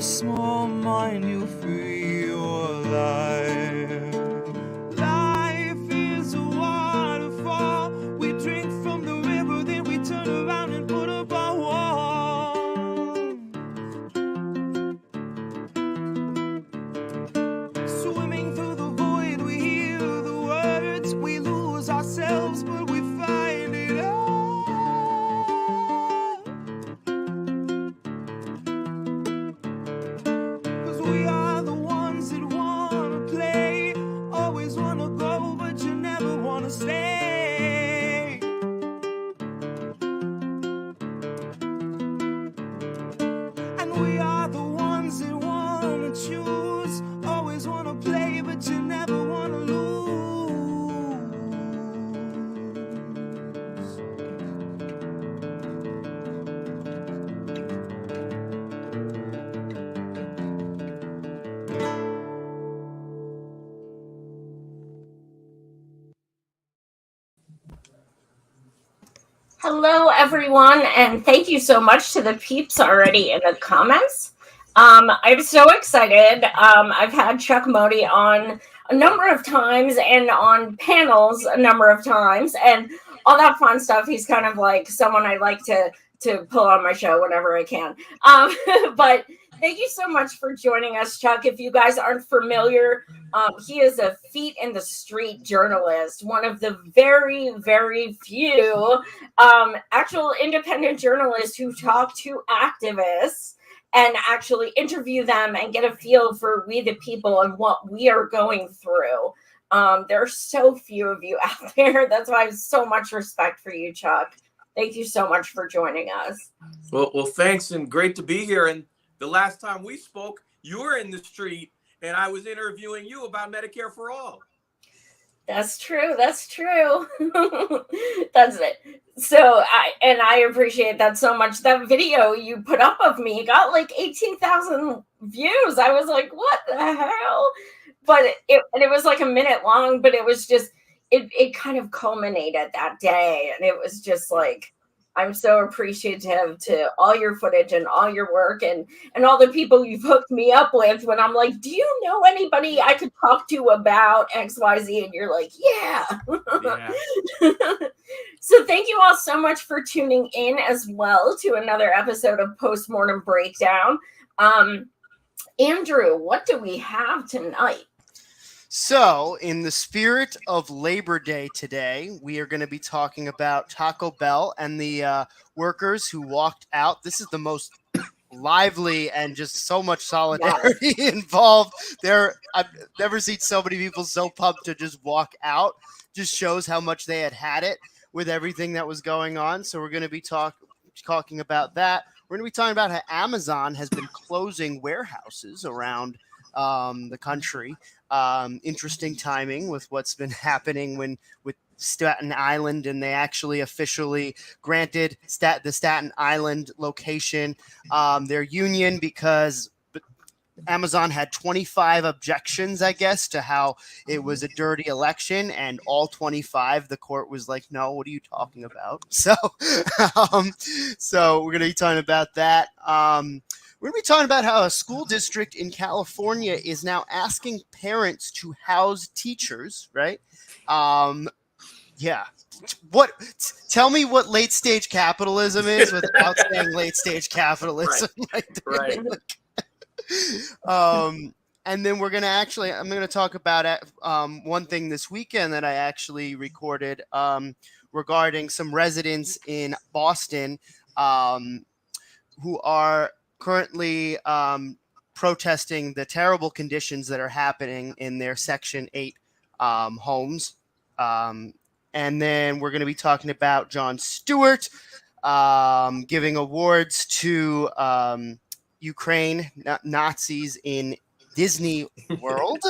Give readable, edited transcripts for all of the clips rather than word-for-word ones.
small mind, you'll free your life. Life is a waterfall. We drink from the river, then we turn around and put up our wall. Swimming through the void, we hear the words. We lose ourselves, but we find it all. 'Cause we are the ones that wanna play. Always wanna go, but you never wanna stay. And we are the ones that wanna choose. Always wanna play, but you never wanna lose. Hello, everyone, and thank you so much to the peeps already in the comments. I'm so excited. I've had Chuck Modi on a number of times and on panels a number of times and all that fun stuff. He's kind of like someone I like to pull on my show whenever I can. But thank you so much for joining us, Chuck. If you guys aren't familiar, he is a feet in the street journalist, one of the very, very few actual independent journalists who talk to activists and actually interview them and get a feel for we the people and what we are going through. There are so few of you out there. That's why I have so much respect for you, Chuck. Thank you so much for joining us. Well, thanks, and great to be here. And the last time we spoke, you were in the street, and I was interviewing you about Medicare for All. That's true. That's true. That's it. So I appreciate that so much. That video you put up of me got like 18,000 views. I was like, what the hell? But it was like a minute long, but it was just, it kind of culminated that day. And it was just like, I'm so appreciative to all your footage and all your work and all the people you've hooked me up with when I'm like, do you know anybody I could talk to about XYZ? And you're like, yeah. So thank you all so much for tuning in as well to another episode of Postmortem Breakdown. Andrew, what do we have tonight? So, in the spirit of Labor Day today, we are going to be talking about Taco Bell and the workers who walked out. This is the most lively and just so much solidarity involved there. I've never seen so many people so pumped to just walk out. Just shows how much they had it with everything that was going on. So, we're going to be talking about that. We're going to be talking about how Amazon has been closing warehouses around the country. Interesting timing with what's been happening with Staten Island, and they actually officially granted the Staten Island location their union because Amazon had 25 objections, I guess, to how it was a dirty election, and all 25, the court was like, no, what are you talking about? So, so we're going to be talking about that. We're going to be talking about how a school district in California is now asking parents to house teachers, right? Yeah. Tell me what late stage capitalism is without saying late stage capitalism. Right. And then I'm going to talk about one thing this weekend that I actually recorded regarding some residents in Boston who are currently protesting the terrible conditions that are happening in their Section 8 homes. And then we're going to be talking about Jon Stewart giving awards to Ukraine Nazis in Disney World.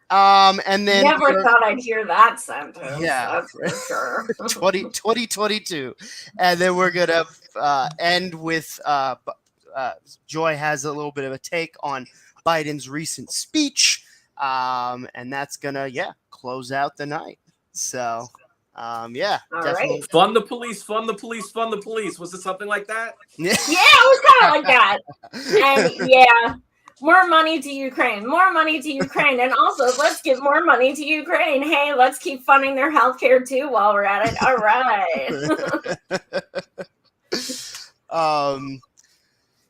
And then never thought I'd hear that sentence. Yeah, that's for sure. 2022. And then we're going to end with Joy has a little bit of a take on Biden's recent speech, and that's gonna close out the night. So Yeah, All definitely. right. Fund the police, fund the police, fund the police. Was it something like that? Yeah, it was kind of like that. And yeah, more money to Ukraine, more money to Ukraine. And also, let's give more money to Ukraine. Hey, let's keep funding their healthcare too while we're at it. All right.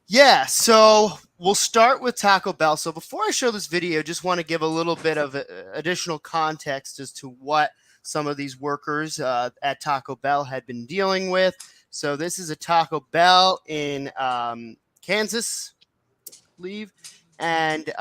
Yeah, so we'll start with Taco Bell. So before I show this video, just want to give a little bit of additional context as to what some of these workers at Taco Bell had been dealing with. So this is a Taco Bell in Kansas, I believe. And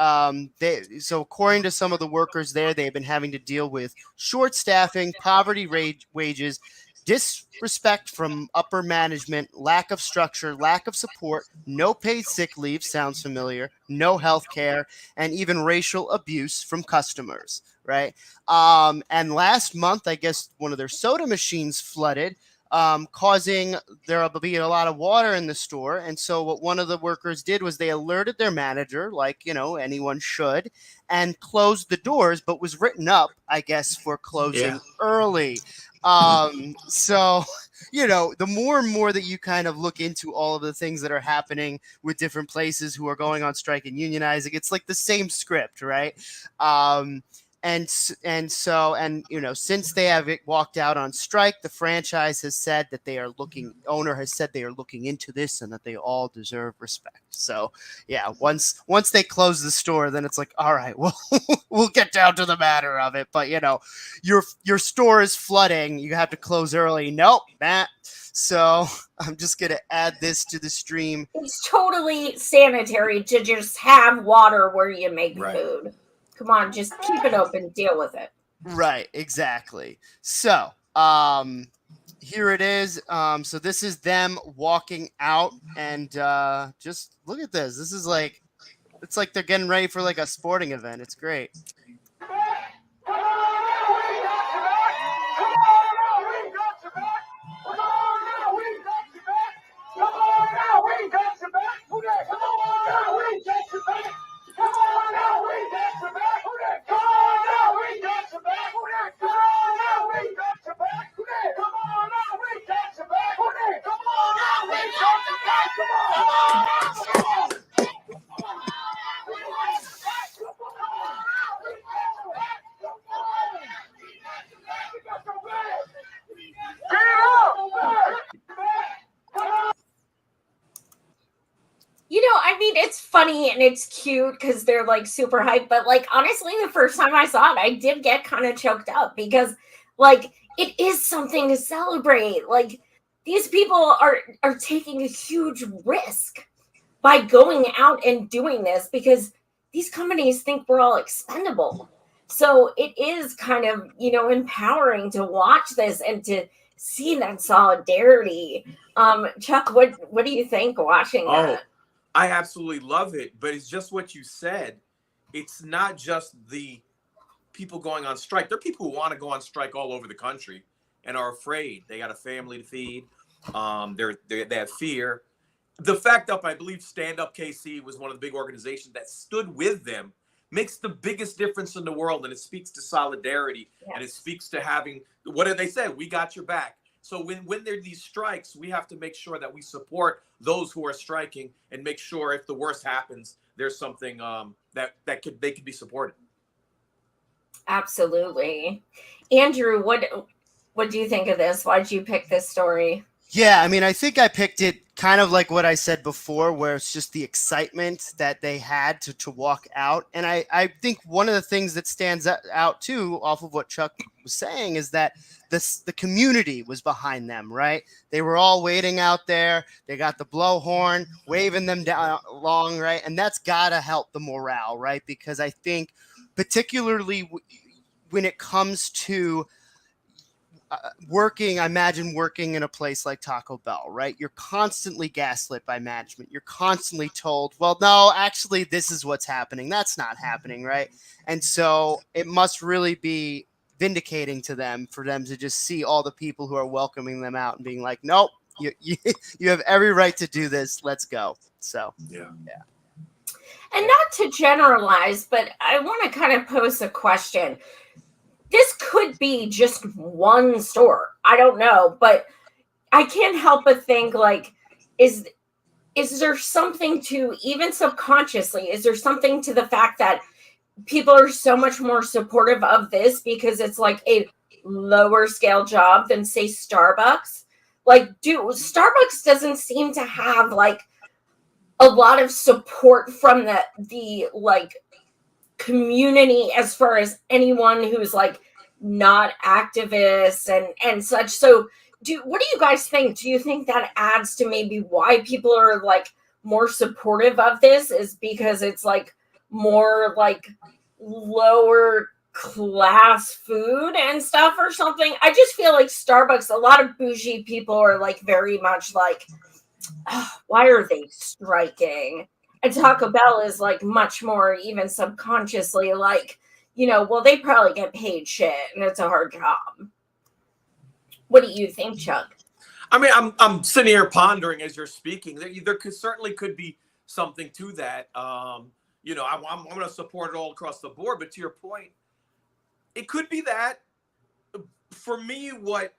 so according to some of the workers there, they've been having to deal with short staffing, poverty wages, disrespect from upper management, lack of structure, lack of support, no paid sick leave, sounds familiar, no health care, and even racial abuse from customers, right? And last month, I guess one of their soda machines flooded, causing there to be a lot of water in the store. And so what one of the workers did was they alerted their manager, like, anyone should, and closed the doors, but was written up, I guess, for closing early. So, the more and more that you kind of look into all of the things that are happening with different places who are going on strike and unionizing, it's like the same script, right? And since they have walked out on strike, the franchise has said that owner has said they are looking into this and that they all deserve respect. So yeah, once they close the store, then it's like, all right, well, we'll get down to the matter of it. But your store is flooding. You have to close early. Nope, Matt. So I'm just going to add this to the stream. It's totally sanitary to just have water where you make food. Come on, just keep it open, deal with it. Right, exactly. So, here it is. So this is them walking out, and just look at this. This is it's like they're getting ready for like a sporting event. It's great. I mean, it's funny and it's cute because they're like super hyped, but like honestly, the first time I saw it, I did get kind of choked up because like it is something to celebrate. Like these people are taking a huge risk by going out and doing this because these companies think we're all expendable. So it is kind of, empowering to watch this and to see that solidarity. Chuck, what do you think watching that? I absolutely love it, but it's just what you said. It's not just the people going on strike. There are people who want to go on strike all over the country and are afraid. They got a family to feed. They have fear. The fact that I believe Stand Up KC was one of the big organizations that stood with them makes the biggest difference in the world, and it speaks to solidarity, and it speaks to having, what did they say? We got your back. So when there are these strikes, we have to make sure that we support those who are striking and make sure if the worst happens, there's something they could be supported. Absolutely. Andrew, what do you think of this? Why did you pick this story? Yeah, I mean, I think I picked it kind of like what I said before, where it's just the excitement that they had to walk out. And I think one of the things that stands out too, off of what Chuck was saying, is that the community was behind them, right? They were all waiting out there. They got the blowhorn, waving them down along, right? And that's got to help the morale, right? Because I think particularly when it comes to imagine working in a place like Taco Bell, right? You're constantly gaslit by management. You're constantly told, well, no, actually, this is what's happening. That's not happening, right? And so it must really be vindicating to them for them to just see all the people who are welcoming them out and being like, nope, you have every right to do this. Let's go. So, yeah. And not to generalize, but I want to kind of pose a question. this could be just one store. I don't know, but I can't help but think, like, is there something to, even subconsciously, is there something to the fact that people are so much more supportive of this because it's like a lower scale job than, say, Starbucks? Like, Starbucks doesn't seem to have like a lot of support from the like community as far as anyone who's like not activists and such. So what do you guys think? Do you think that adds to maybe why people are like more supportive of this, is because it's like more like lower class food and stuff or something? I just feel like Starbucks, a lot of bougie people are like very much like, oh, why are they striking? And Taco Bell is like much more, even subconsciously, like, well, they probably get paid shit and it's a hard job. What do you think, Chuck? I mean, I'm sitting here pondering as you're speaking. There certainly could be something to that. I'm going to support it all across the board. But to your point, it could be that. For me, what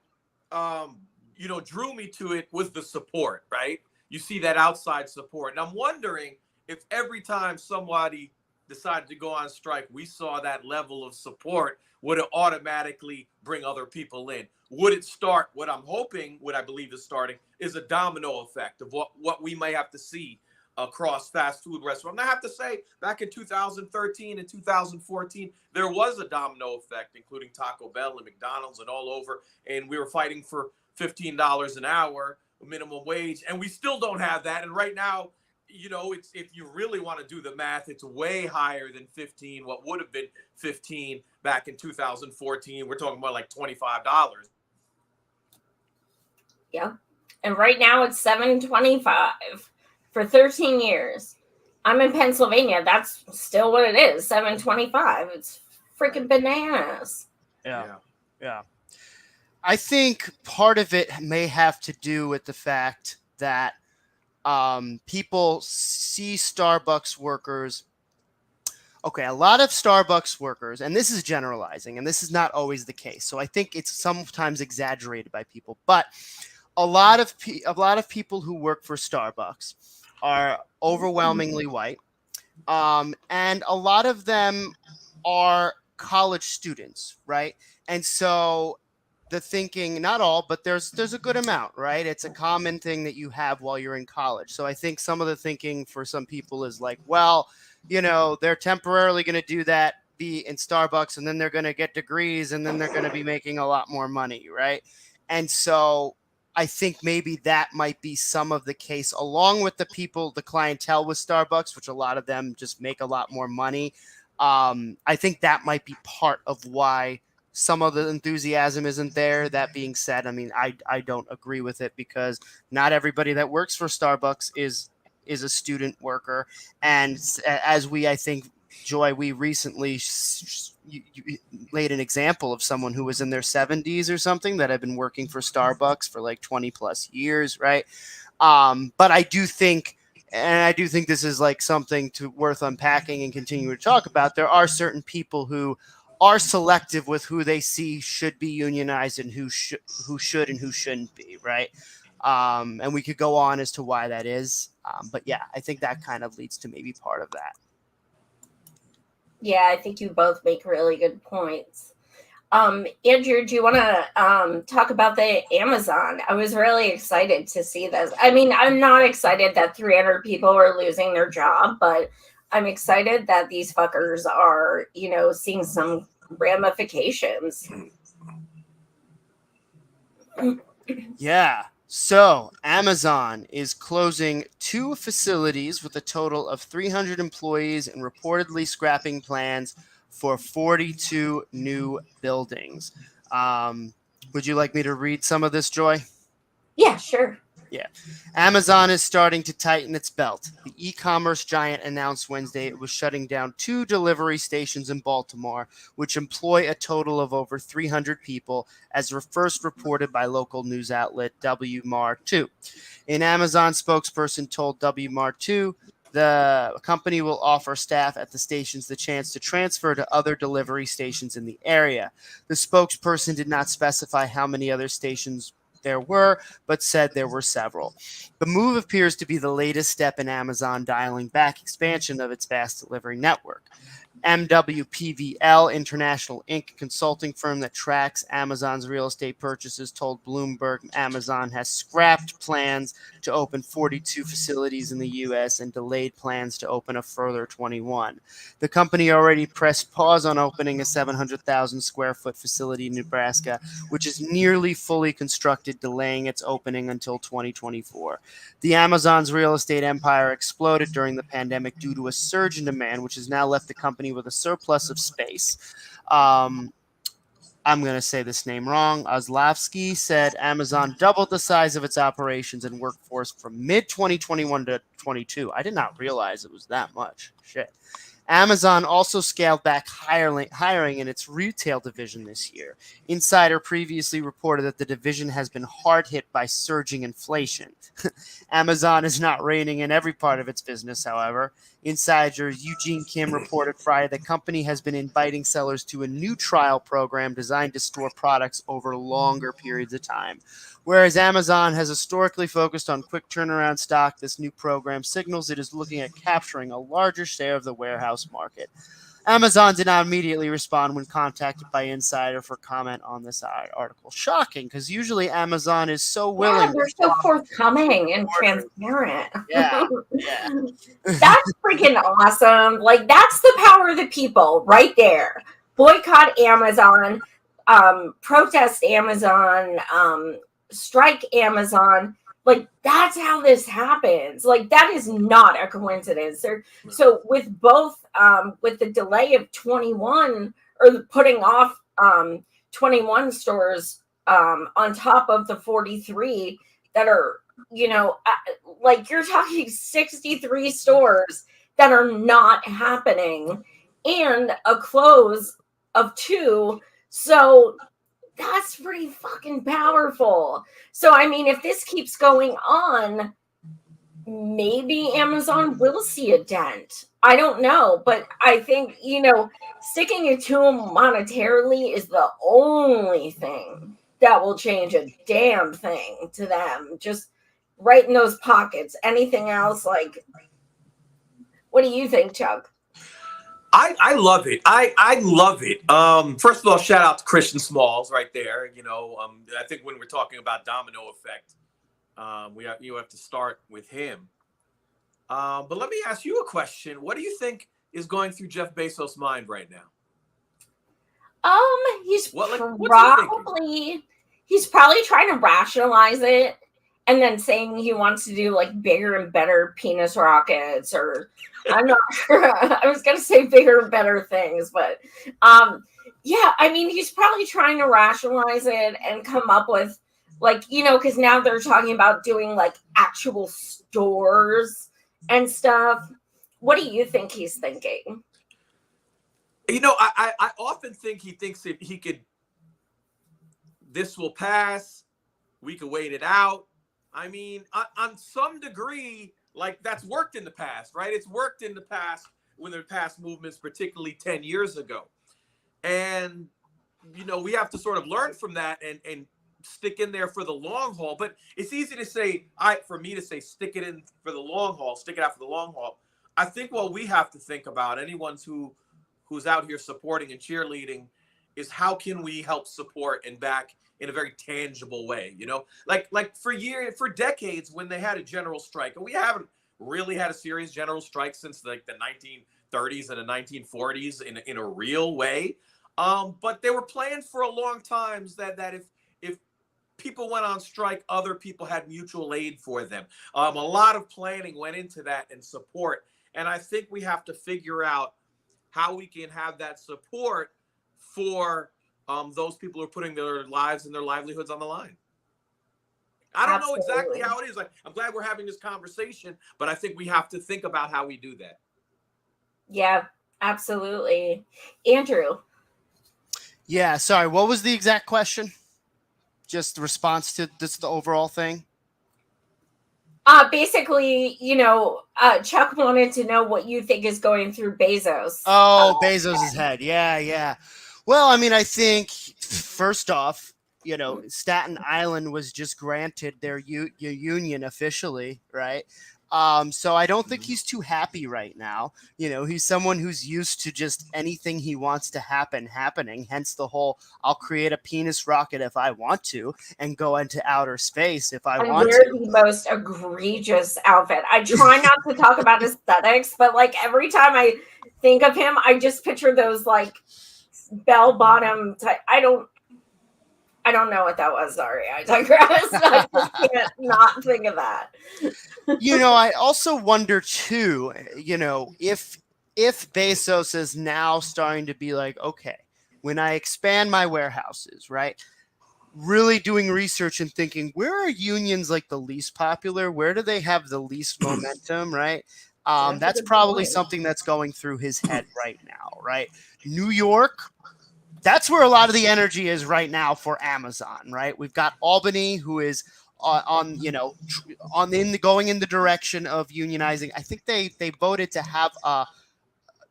drew me to it was the support, right? You see that outside support. And I'm wondering if every time somebody decided to go on strike, we saw that level of support, would it automatically bring other people in? Would it start, what I'm hoping, what I believe is starting, is a domino effect of what we may have to see across fast food restaurants. And I have to say, back in 2013 and 2014, there was a domino effect, including Taco Bell and McDonald's and all over. And we were fighting for $15 an hour minimum wage, and we still don't have that. And right now, it's, if you really want to do the math, it's way higher than 15. What would have been 15 back in 2014, we're talking about like $25. Yeah, and right now it's $7.25 for 13 years. I'm in Pennsylvania. That's still what it is, $7.25. It's freaking bananas. Yeah. I think part of it may have to do with the fact that people see Starbucks workers. Okay, a lot of Starbucks workers, and this is generalizing, and this is not always the case. So I think it's sometimes exaggerated by people, but a lot of people who work for Starbucks are overwhelmingly white, and a lot of them are college students, right? And so the thinking, not all, but there's a good amount, right? It's a common thing that you have while you're in college. So I think some of the thinking for some people is like, well, they're temporarily going to do that, be in Starbucks, and then they're going to get degrees, and then they're going to be making a lot more money, right? And so I think maybe that might be some of the case, along with the clientele with Starbucks, which a lot of them just make a lot more money. I think that might be part of why some of the enthusiasm isn't there. That being said, I mean, I don't agree with it, because not everybody that works for Starbucks is a student worker. And as I think, Joy, we recently you laid an example of someone who was in their 70s or something that had been working for Starbucks for like 20 plus years, right? But I do think this is like something worth unpacking and continue to talk about. There are certain people who are selective with who they see should be unionized and who should and who shouldn't be, right? And we could go on as to why that is. But yeah, I think that kind of leads to maybe part of that. Yeah, I think you both make really good points. Andrew, do you want to talk about the Amazon? I was really excited to see this. I mean, I'm not excited that 300 people are losing their job, but I'm excited that these fuckers are, seeing some ramifications. Yeah. So Amazon is closing 2 facilities with a total of 300 employees and reportedly scrapping plans for 42 new buildings. Would you like me to read some of this, Joy? Yeah, sure. Yeah. Amazon is starting to tighten its belt. The e-commerce giant announced Wednesday it was shutting down 2 delivery stations in Baltimore, which employ a total of over 300 people, as first reported by local news outlet WMAR2. An Amazon spokesperson told WMAR2 The company will offer staff at the stations the chance to transfer to other delivery stations in the area. The spokesperson did not specify how many other stations there were, but said there were several. The move appears to be the latest step in Amazon dialing back expansion of its vast delivery network. MWPVL International Inc., consulting firm that tracks Amazon's real estate purchases, told Bloomberg Amazon has scrapped plans to open 42 facilities in the U.S. and delayed plans to open a further 21. The company already pressed pause on opening a 700,000 square foot facility in Nebraska, which is nearly fully constructed, delaying its opening until 2024. The Amazon's real estate empire exploded during the pandemic due to a surge in demand, which has now left the company with a surplus of space. I'm going to say this name wrong. Ozlovsky said Amazon doubled the size of its operations and workforce from mid-2021 to 22. I did not realize it was that much. Shit. Amazon also scaled back hiring in its retail division this year. Insider previously reported that the division has been hard hit by surging inflation. Amazon is not reining in every part of its business, however. Insider Eugene Kim reported Friday the company has been inviting sellers to a new trial program designed to store products over longer periods of time. Whereas Amazon has historically focused on quick turnaround stock, this new program signals it is looking at capturing a larger share of the warehouse market. Amazon did not immediately respond when contacted by Insider for comment on this article. Shocking, because usually Amazon is so willing. Yeah, they're so forthcoming and transparent. Yeah. That's freaking awesome. Like, that's the power of the people right there. Boycott Amazon, protest Amazon, strike Amazon. Like, that's how this happens. Like, that is not a coincidence. So with both, with the delay of 21 or putting off 21 stores on top of the 43 that are, like, you're talking 63 stores that are not happening and a close of 2. So that's pretty fucking powerful. So, I mean, if this keeps going on, maybe Amazon will see a dent. I don't know. But I think, sticking it to them monetarily is the only thing that will change a damn thing to them. Just right in those pockets. Anything else, like, what do you think, Chuck? I love it. I love it. First of all, shout out to Christian Smalls right there. I think when we're talking about domino effect, you have to start with him. But let me ask you a question. What do you think is going through Jeff Bezos' mind right now? He's probably trying to rationalize it and then saying he wants to do like bigger and better penis rockets, or I'm not sure. I was going to say bigger and better things, but yeah, I mean, he's probably trying to rationalize it and come up with like, because now they're talking about doing like actual stores and stuff. What do you think he's thinking? I often think he thinks if he could, this will pass, we could wait it out. I mean, on some degree, like that's worked in the past, right? It's worked in the past when there were past movements, particularly 10 years ago. And, we have to sort of learn from that and stick in there for the long haul. But it's easy to say, for me to say, stick it in for the long haul, stick it out for the long haul. I think what we have to think about, anyone who's out here supporting and cheerleading, is how can we help support and back in a very tangible way, like for decades when they had a general strike, and we haven't really had a serious general strike since like the 1930s and the 1940s in a real way. But they were planned for a long time that if people went on strike, other people had mutual aid for them. A lot of planning went into that and support. And I think we have to figure out how we can have that support for those people who are putting their lives and their livelihoods on the line. I don't know exactly how it is. Like, I'm glad we're having this conversation, but I think we have to think about how we do that. Yeah, absolutely. Andrew. Yeah, sorry. What was the exact question? Just the response to this, the overall thing? Basically, Chuck wanted to know what you think is going through Bezos. Oh, Bezos's head. Yeah, yeah. Well, I mean, I think first off, Staten Island was just granted their union officially, right? So I don't think he's too happy right now. He's someone who's used to just anything he wants to happening. Hence the whole "I'll create a penis rocket if I want to and go into outer space if I And want wear to." the most egregious outfit. I try not to talk about aesthetics, but like every time I think of him, I just picture those like bell bottom type. I don't know what that was. Sorry, I digress. I just can't not think of that. I also wonder too, if Bezos is now starting to be like, okay, when I expand my warehouses, right? Really doing research and thinking, where are unions like the least popular? Where do they have the least momentum, right? That's probably something that's going through his head right now, right? New York, that's where a lot of the energy is right now for Amazon, right? We've got Albany, who is going in the direction of unionizing. I think they voted to have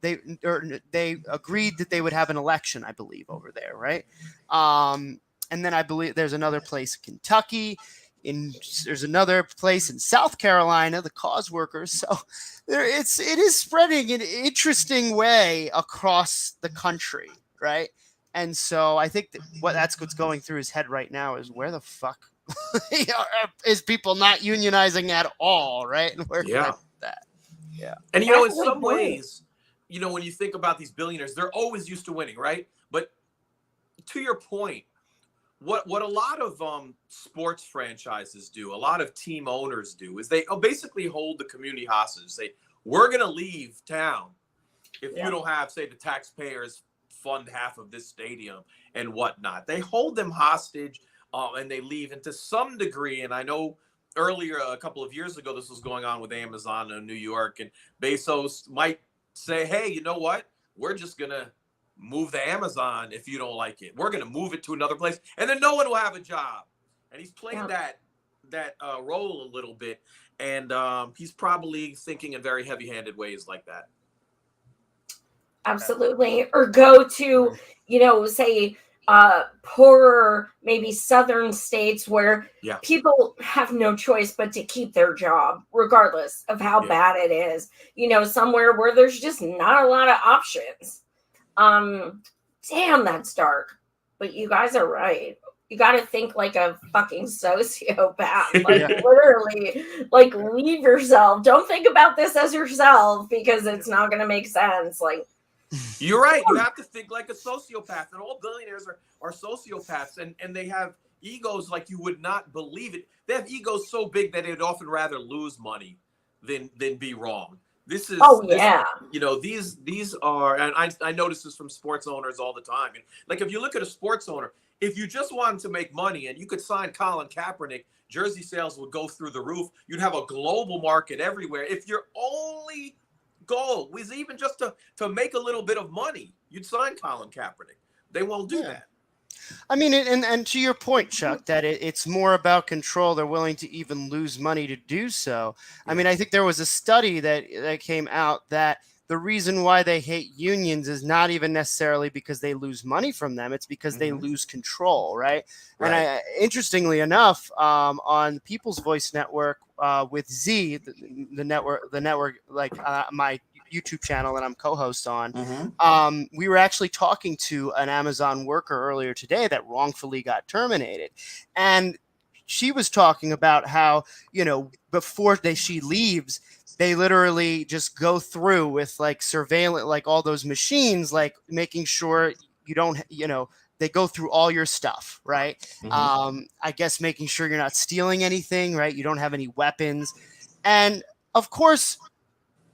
they agreed that they would have an election, I believe, over there, right? And then I believe there's another place in Kentucky. There's another place in South Carolina, the cause workers. So it is spreading in an interesting way across the country, right? And so I think that's what's going through his head right now is where the fuck is people not unionizing at all, right? And where can I put that? Yeah. And in some ways, when you think about these billionaires, they're always used to winning, right? But to your point, what a lot of sports franchises do, a lot of team owners do, is they basically hold the community hostage. Say, we're going to leave town if you don't have, say, the taxpayers fund half of this stadium and whatnot. They hold them hostage and they leave. And to some degree, and I know earlier, a couple of years ago, this was going on with Amazon in New York, and Bezos might say, hey, you know what? We're just going to move the Amazon if you don't like it. We're going to move it to another place, and then no one will have a job. And he's played that role a little bit, and he's probably thinking in very heavy-handed ways like that. Absolutely. Or go to, say, poorer, maybe southern states where people have no choice but to keep their job, regardless of how bad it is. Somewhere where there's just not a lot of options. Damn, that's dark. But you guys are right. You got to think like a fucking sociopath. Like literally, like leave yourself. Don't think about this as yourself because it's not going to make sense. Like, you're right. You have to think like a sociopath, and all billionaires are sociopaths, and they have egos like you would not believe it. They have egos so big that they'd often rather lose money than be wrong. This is, these are, and I notice this from sports owners all the time. And like, if you look at a sports owner, if you just wanted to make money and you could sign Colin Kaepernick, jersey sales would go through the roof. You'd have a global market everywhere. If your only goal was even just to make a little bit of money, you'd sign Colin Kaepernick. They won't do that. I mean, and to your point, Chuck, that it's more about control. They're willing to even lose money to do so. I mean, I think there was a study that came out that the reason why they hate unions is not even necessarily because they lose money from them. It's because they lose control, right? And interestingly enough, on People's Voice Network with Z, the network, like my YouTube channel that I'm co-host on, we were actually talking to an Amazon worker earlier today that wrongfully got terminated. And she was talking about how, before she leaves, they literally just go through with like surveillance, like all those machines, like making sure you don't, they go through all your stuff, right? I guess making sure you're not stealing anything, right? You don't have any weapons. And of course,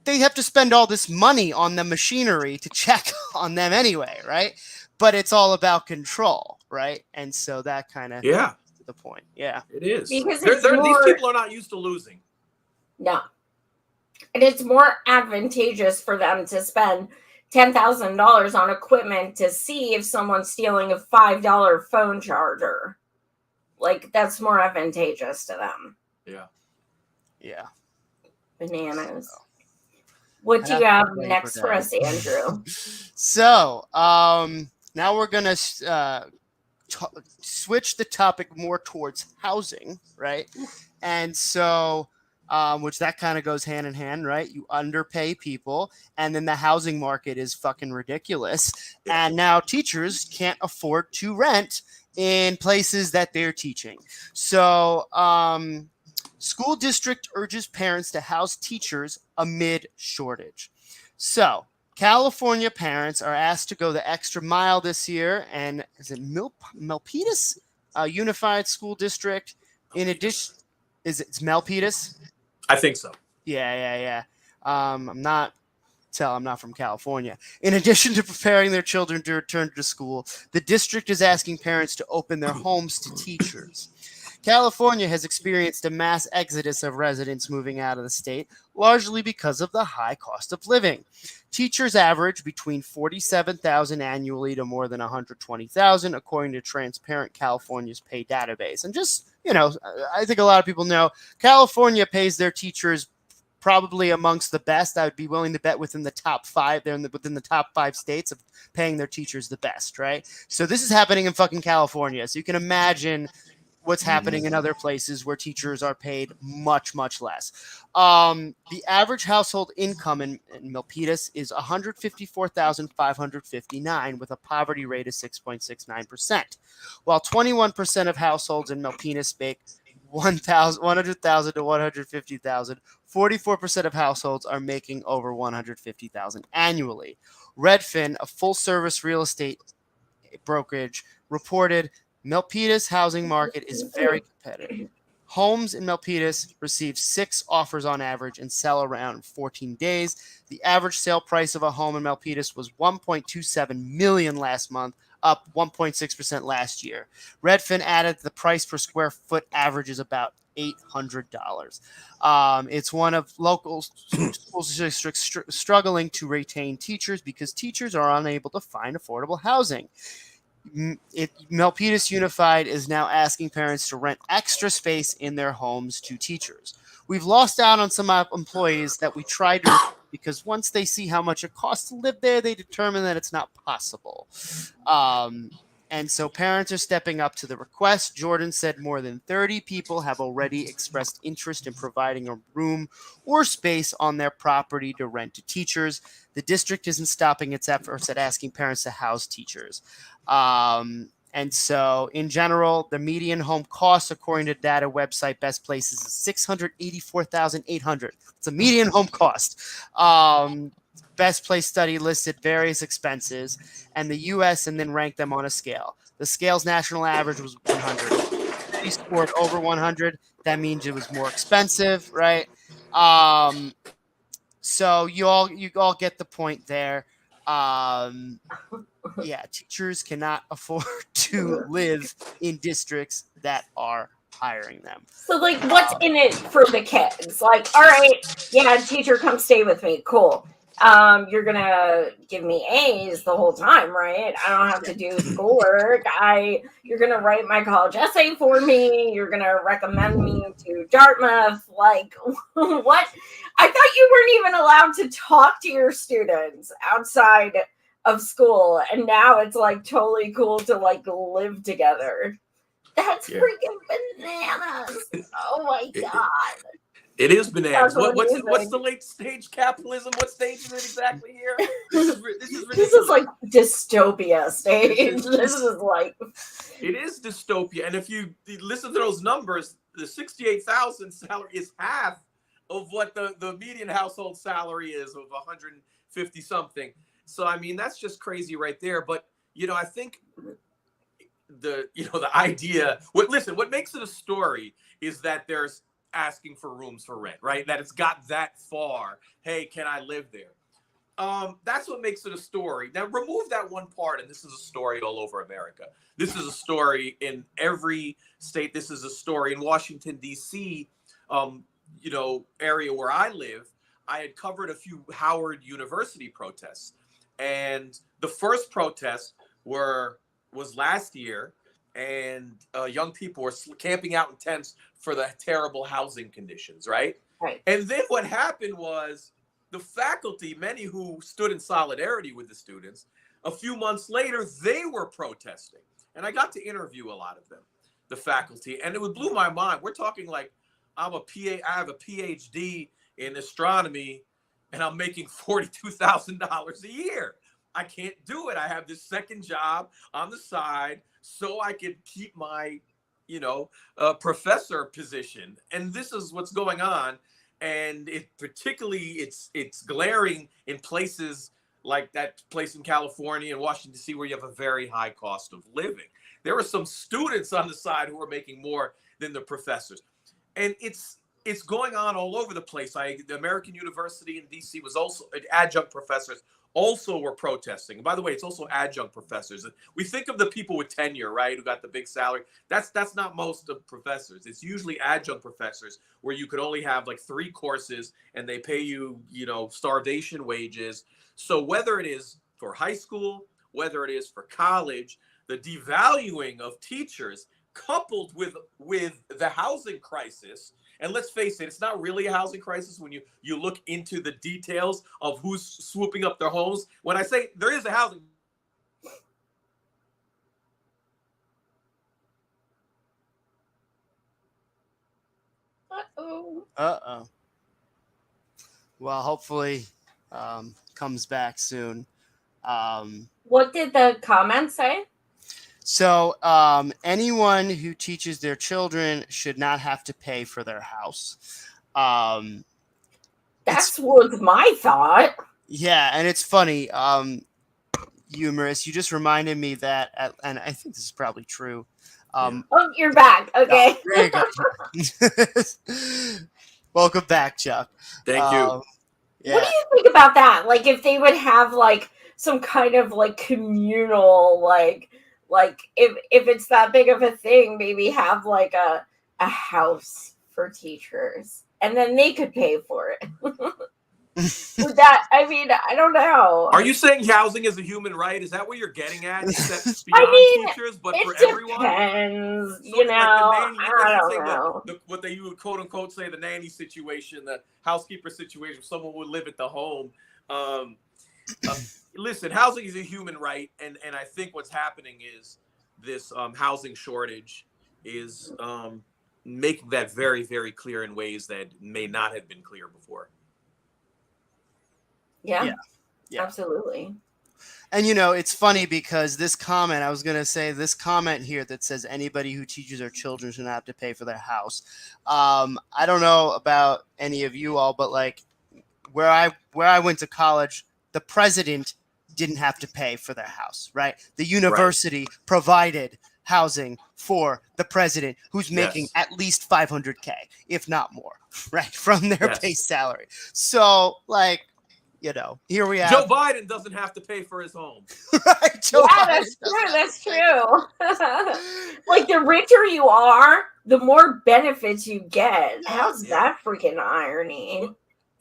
they have to spend all this money on the machinery to check on them anyway, right? But it's all about control, right? And so that kind of to the point. Yeah, it is. Because these people are not used to losing. No. And it's more advantageous for them to spend $10,000 on equipment to see if someone's stealing a $5 phone charger. Like, that's more advantageous to them. Yeah. Yeah. Bananas. What do you have Labor next for Day. us, Andrew? So, now we're gonna switch the topic more towards housing, right? And so, which that kind of goes hand in hand, right? You underpay people, and then the housing market is fucking ridiculous. And now teachers can't afford to rent in places that they're teaching. So, school district urges parents to house teachers amid shortage. So, California parents are asked to go the extra mile this year, and is it Milpitas Unified School District? In addition, it's Milpitas? I think so. Yeah. I'm not from California. In addition to preparing their children to return to school, the district is asking parents to open their homes to teachers. California has experienced a mass exodus of residents moving out of the state, largely because of the high cost of living. Teachers average between $47,000 annually to more than $120,000, according to Transparent California's pay database. And just, I think a lot of people know California pays their teachers probably amongst the best. I would be willing to bet within the top 5. They're within the top 5 states of paying their teachers the best, right? So this is happening in fucking California. So you can imagine what's happening in other places where teachers are paid much, much less. The average household income in Milpitas is $154,559 with a poverty rate of 6.69%, while 21% of households in Milpitas make $100,000 to $150,000. 44% of households are making over $150,000 annually. Redfin, a full-service real estate brokerage, reported Milpitas housing market is very competitive. Homes in Milpitas receive 6 offers on average and sell around 14 days. The average sale price of a home in Milpitas was $1.27 million last month, up 1.6% last year. Redfin added the price per square foot average is about $800. It's one of local school districts struggling to retain teachers because teachers are unable to find affordable housing. Milpitas Unified is now asking parents to rent extra space in their homes to teachers. We've lost out on some employees that we tried to because once they see how much it costs to live there, they determine that it's not possible. And so parents are stepping up to the request. Jordan said more than 30 people have already expressed interest in providing a room or space on their property to rent to teachers. The district isn't stopping its efforts at asking parents to house teachers. And so, in general, the median home cost, according to data website Best Places, is $684,800. It's a median home cost. Best Place study listed various expenses and the U.S. and then ranked them on a scale. The scale's national average was 100. If you scored over 100, that means it was more expensive, right? So you all get the point there. Yeah, teachers cannot afford to live in districts that are hiring them. So, what's in it for the kids? All right, yeah, teacher, come stay with me. Cool. You're gonna give me A's the whole time, right? I don't have to do schoolwork. You're gonna write my college essay for me. You're gonna recommend me to Dartmouth. What? I thought you weren't even allowed to talk to your students outside of school, and now it's totally cool to live together. That's freaking bananas. Oh my god. It is bananas. What's the late stage capitalism? What stage is it exactly here? This is ridiculous. This is dystopia stage. It is dystopia. And if you listen to those numbers, the 68,000 salary is half of what the median household salary is of 150 something. So I mean that's just crazy right there. But I think the idea. What makes it a story is that there's asking for rooms for rent, right? That it's got that far. Hey, can I live there? That's what makes it a story. Now remove that one part, and this is a story all over America. This is a story in every state. This is a story in Washington, D.C., area where I live. I had covered a few Howard University protests. And the first protest was last year, and young people were camping out in tents for the terrible housing conditions, right? Right. And then what happened was the faculty, many who stood in solidarity with the students, a few months later, they were protesting. And I got to interview a lot of them, the faculty, and it blew my mind. We're talking like I have a PhD in astronomy, and I'm making $42,000 a year. I can't do it. I have this second job on the side so I can keep my, professor position. And this is what's going on. And it's glaring in places like that place in California and Washington, D.C., where you have a very high cost of living. There were some students on the side who were making more than the professors. And it's going on all over the place. The American University in D.C. was also adjunct professors also were protesting. And by the way, it's also adjunct professors. We think of the people with tenure, right, who got the big salary. That's not most of professors. It's usually adjunct professors where you could only have like 3 courses and they pay you, starvation wages. So whether it is for high school, whether it is for college, the devaluing of teachers coupled with the housing crisis. And let's face it, it's not really a housing crisis when you look into the details of who's swooping up their homes. When I say there is a housing. Uh-oh. Well, hopefully comes back soon. What did the comment say? So anyone who teaches their children should not have to pay for their house. That was my thought. Yeah, and it's funny, humorous. You just reminded me that, and I think this is probably true. Oh, you're back. Okay. There you go. Welcome back, Chuck. Thank you. Yeah. What do you think about that? Like, if they would have like some kind of like communal, like if it's that big of a thing, maybe have like a house for teachers, and then they could pay for it. Would that? I mean, I don't know. Are you saying housing is a human right? Is that what you're getting at? Beyond teachers, but for everyone? Depends. Sort of I don't know. What they would quote unquote say the nanny situation, the housekeeper situation, someone would live at the home. Listen, housing is a human right, and I think what's happening is this housing shortage is making that very, very clear in ways that may not have been clear before. Yeah, absolutely. And it's funny because this comment, I was going to say this comment here that says anybody who teaches their children should not have to pay for their house. I don't know about any of you all, but like where I went to college, the president didn't have to pay for their house, right? The university provided housing for the president, who's making at least $500K, if not more, right, from their base salary. So, like, here we are. Joe Biden doesn't have to pay for his home. Right, That's true. Like, the richer you are, the more benefits you get. How's that freaking irony?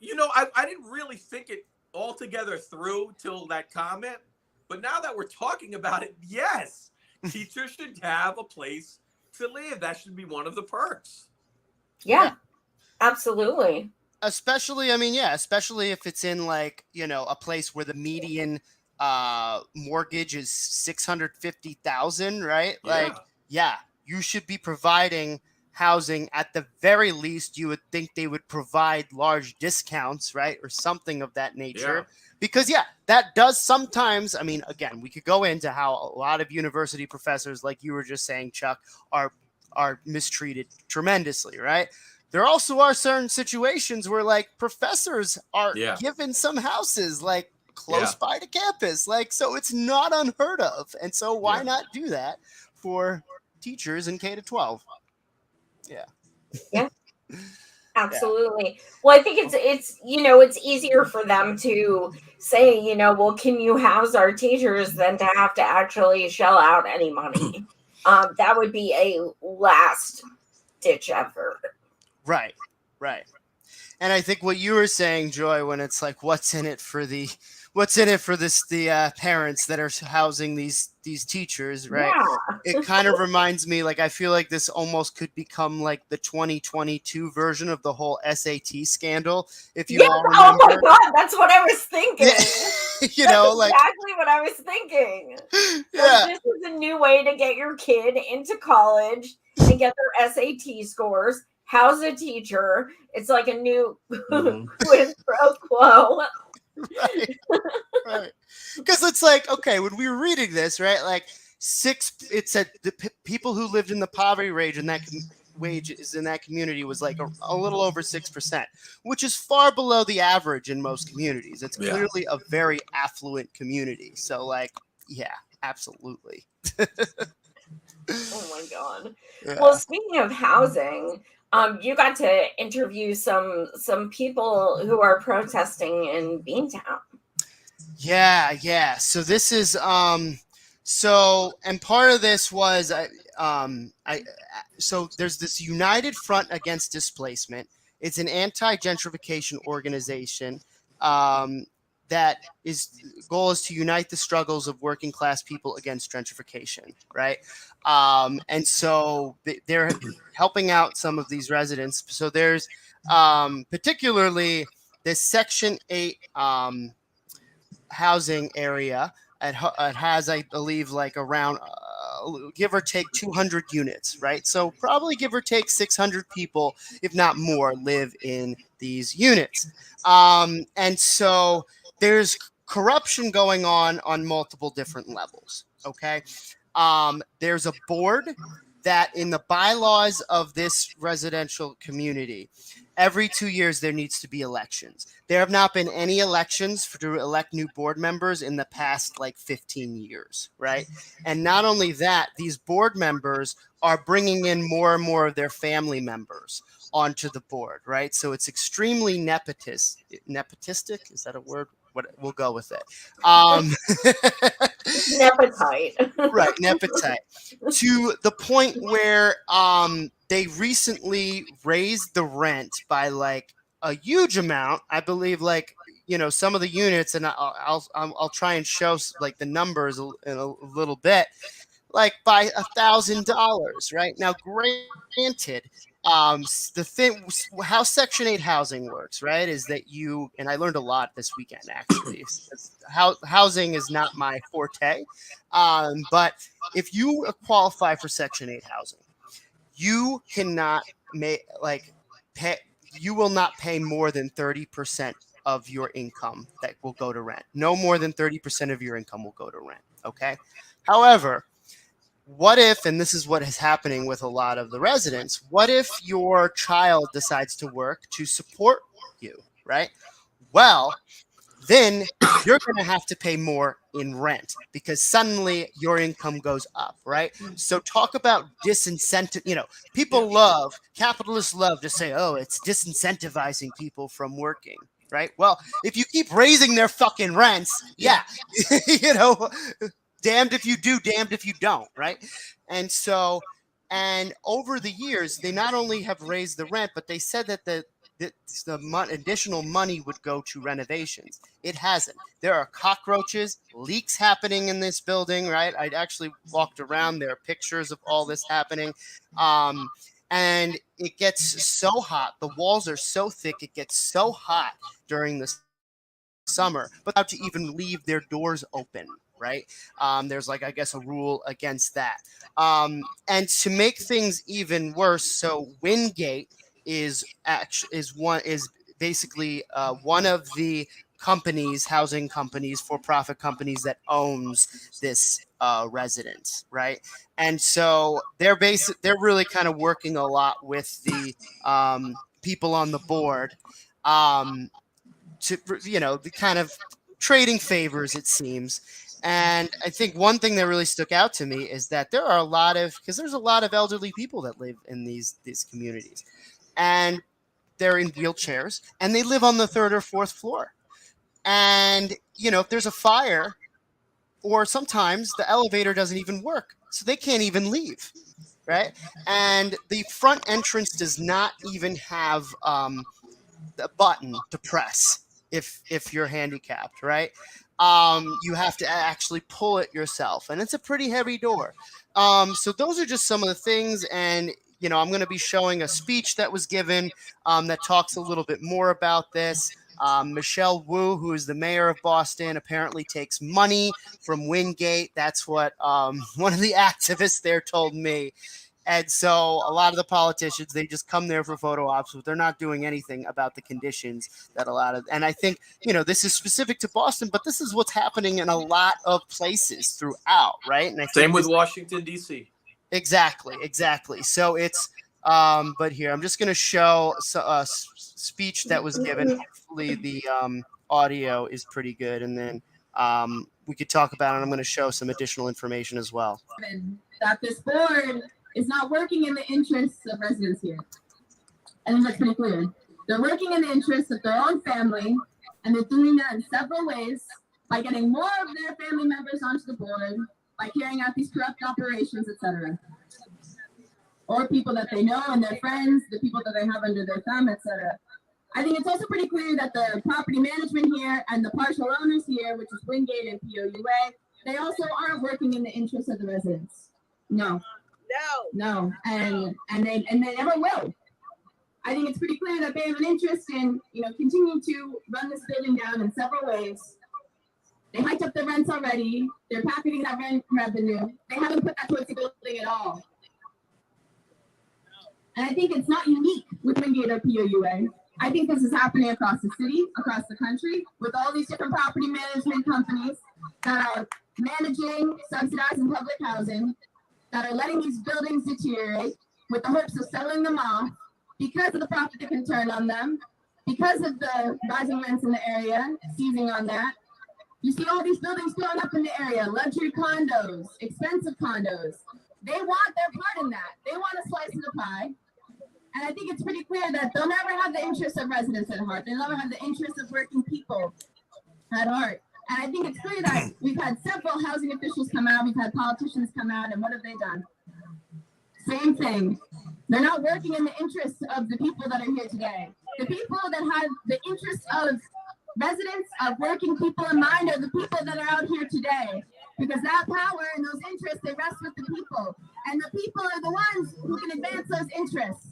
I didn't really think it altogether through till that comment, but now that we're talking about it, yes, teachers should have a place to live. That should be one of the perks. Yeah. Absolutely. Especially if it's in like, a place where the median mortgage is $650,000, right? Like, you should be providing housing. At the very least, you would think they would provide large discounts, right? Or something of that nature. Because that does sometimes, again, we could go into how a lot of university professors, like you were just saying, Chuck, are mistreated tremendously, right? There also are certain situations where like professors are given some houses like close by to campus. Like, so it's not unheard of. And so why not do that for teachers in K-12? Yeah. Absolutely. Well, I think it's easier for them to say, well, can you house our teachers than to have to actually shell out any money. That would be a last ditch effort. Right. And I think what you were saying, Joy, when it's like, what's in it for the what's in it for the parents that are housing these teachers, right? Yeah. It kind of reminds me, like, I feel like this almost could become like the 2022 version of the whole SAT scandal, if you Yes. all Oh my remember. God. That's what I was thinking. You That's know, like, exactly what I was thinking. Like, yeah, this is a new way to get your kid into college and get their SAT scores. House a teacher. It's like a new quid pro quo. right, right. Because it's like, okay, when we were reading this, right, like it said the people who lived in the poverty range in that wages in that community was like a little over 6%, which is far below the average in most communities. It's clearly a very affluent community. So, like, yeah, absolutely. Oh my God. Yeah. Well, speaking of housing, you got to interview some people who are protesting in Beantown. Yeah. So this is and part of this was so there's this United Front Against Displacement. It's an anti-gentrification organization that goal is to unite the struggles of working class people against gentrification, right? And so they're helping out some of these residents. So there's particularly this Section 8 housing area. It has, I believe, like around give or take 200 units, right? So probably give or take 600 people, if not more, live in these units. And so there's corruption going on multiple different levels. Okay. There's a board that in the bylaws of this residential community, every 2 years there needs to be elections. There have not been any elections to elect new board members in the past like 15 years, right? And not only that, these board members are bringing in more and more of their family members onto the board, right? So it's extremely nepotistic. Is that a word? What, we'll go with it. Nepotite. Right, nepotite. To the point where they recently raised the rent by like a huge amount. I believe, like, you know, some of the units, and I'll try and show like the numbers in a little bit, like by $1,000, right? Now, granted, the thing how Section 8 housing works, right, is that and I learned a lot this weekend, actually. Housing is not my forte, but if you qualify for Section 8 housing, you cannot you will not pay more than 30% of your income that will go to rent. No more than 30% of your income will go to rent. Okay. However, what if, and this is what is happening with a lot of the residents, what if your child decides to work to support you, right? Well, then you're going to have to pay more in rent because suddenly your income goes up, right? So talk about disincentive. You know, capitalists love to say, oh, it's disincentivizing people from working, right? Well, if you keep raising their fucking rents, yeah. You know, damned if you do, damned if you don't, right? And so, and over the years, they not only have raised the rent, but they said that the additional money would go to renovations. It hasn't. There are cockroaches, leaks happening in this building, right? I actually walked around. There are pictures of all this happening. And it gets so hot. The walls are so thick. It gets so hot during the summer, but how to even leave their doors open, right? There's like, I guess, a rule against that. And to make things even worse, so Wingate is basically one of the housing companies, for-profit companies that owns this residence, right? And so they're really kind of working a lot with the people on the board to, you know, the kind of trading favors, it seems. And I think one thing that really stuck out to me is that there's a lot of elderly people that live in these communities, and they're in wheelchairs, and they live on the 3rd or 4th floor. And, you know, if there's a fire, or sometimes the elevator doesn't even work, so they can't even leave, right? And the front entrance does not even have the button to press. if you're handicapped, right? You have to actually pull it yourself, and it's a pretty heavy door. So those are just some of the things, and I'm going to be showing a speech that was given that talks a little bit more about this. Michelle Wu, who is the mayor of Boston, apparently takes money from Wingate. That's what one of the activists there told me. And so a lot of the politicians, they just come there for photo ops, but they're not doing anything about the conditions that and I think, this is specific to Boston, but this is what's happening in a lot of places throughout, right? And I Same think with Washington, D.C. Exactly. So it's, but here, I'm just going to show a speech that was given. Hopefully the audio is pretty good. And then we could talk about it. I'm going to show some additional information as well. That this board is not working in the interests of residents here. I think that's pretty clear. They're working in the interests of their own family, and they're doing that in several ways by getting more of their family members onto the board, by carrying out these corrupt operations, etc. Or people that they know and their friends, the people that they have under their thumb, etc. I think it's also pretty clear that the property management here and the partial owners here, which is Wingate and POUA, they also aren't working in the interests of the residents. No, and they never will. I think it's pretty clear that they have an interest in, continuing to run this building down in several ways. They hiked up the rents already. They're pocketing that rent revenue. They haven't put that towards the building at all. And I think it's not unique with Wingate or POUA. I think this is happening across the city, across the country, with all these different property management companies that are managing, subsidizing public housing, that are letting these buildings deteriorate with the hopes of selling them off because of the profit they can turn on them, because of the rising rents in the area, seizing on that. You see all these buildings going up in the area, luxury condos, expensive condos. They want their part in that. They want a slice of the pie. And I think it's pretty clear that they'll never have the interests of residents at heart. They'll never have the interests of working people at heart. And I think it's clear that we've had several housing officials come out, we've had politicians come out, and what have they done? Same thing. They're not working in the interests of the people that are here today. The people that have the interests of residents, of working people in mind, are the people that are out here today. Because that power and those interests, they rest with the people. And the people are the ones who can advance those interests.